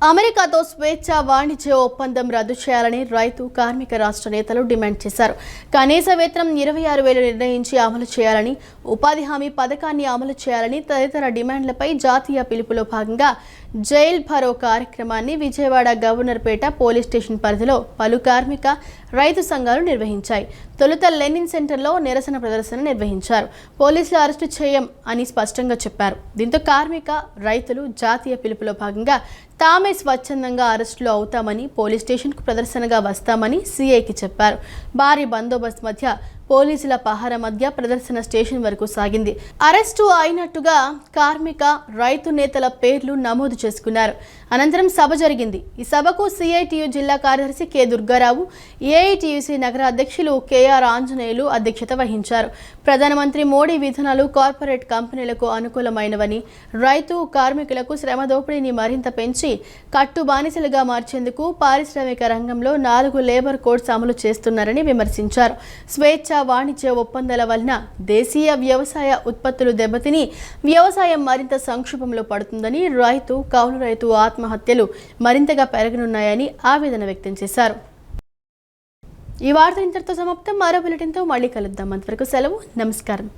అమెరికాతో స్వేచ్ఛ వాణిజ్య ఒప్పందం రద్దు చేయాలని రైతు కార్మిక రాష్ట్ర నేతలు డిమాండ్ చేశారు. కనీస వేతనం 26,000 నిర్ణయించి అమలు చేయాలని, ఉపాధి హామీ పథకాన్ని అమలు చేయాలని తదితర డిమాండ్లపై జాతీయ పిలుపులో భాగంగా జైల్ భరో కార్యక్రమాన్ని విజయవాడ గవర్నర్పేట పోలీస్ స్టేషన్ పరిధిలో పలు కార్మిక రైతు సంఘాలు నిర్వహించాయి. తొలుత లెనిన్ సెంటర్లో నిరసన ప్రదర్శన నిర్వహించారు. పోలీసులు అరెస్టు చేయం అని స్పష్టంగా చెప్పారు. దీంతో కార్మిక రైతులు జాతీయ పిలుపులో భాగంగా తామే స్వచ్ఛందంగా అరెస్టులు అవుతామని, పోలీస్ స్టేషన్కు ప్రదర్శనగా వస్తామని సీఐకి చెప్పారు. భారీ బందోబస్తు మధ్య పోలీసుల పహారా మధ్య ప్రదర్శన స్టేషన్ వరకు సాగింది. అరెస్టు అయినట్టుగా కార్మిక, రైతు నేతల పేర్లు నమోదు చేసుకున్నారు. అనంతరం సభ జరిగింది. ఈ సభకు సిఐటియు జిల్లా కార్యదర్శి కె దుర్గారావు, ఏఐటియుసి నగర అధ్యక్షులు కెఆర్ ఆంజనేయులు అధ్యక్షత వహించారు. ప్రధానమంత్రి మోడీ విధానాలు కార్పొరేట్ కంపెనీలకు అనుకూలమైనవని, రైతు కార్మికులకు శ్రమ దోపిడీని మరింత పెంచి కట్టు బానిసలుగా మార్చేందుకు పారిశ్రామిక రంగంలో 4 లేబర్ కోడ్స్ అమలు చేస్తున్నారని విమర్శించారు. స్వేచ్ఛ వాణిజ్య ఒప్పందాల వలన దేశీయ వ్యవసాయ ఉత్పత్తులు దెబ్బతిని వ్యవసాయం మరింత సంక్షోభంలో పడుతుందని, కౌలు రైతు ఆత్మహత్యలు మరింతగా పెరగనున్నాయని ఆవేదన వ్యక్తం చేశారు. ఈ వార్త ఇంతటితో సమాప్తం. మరో బులెటిన్తో మళ్ళీ కలుద్దాం. అంతవరకు సెలవు. నమస్కారం.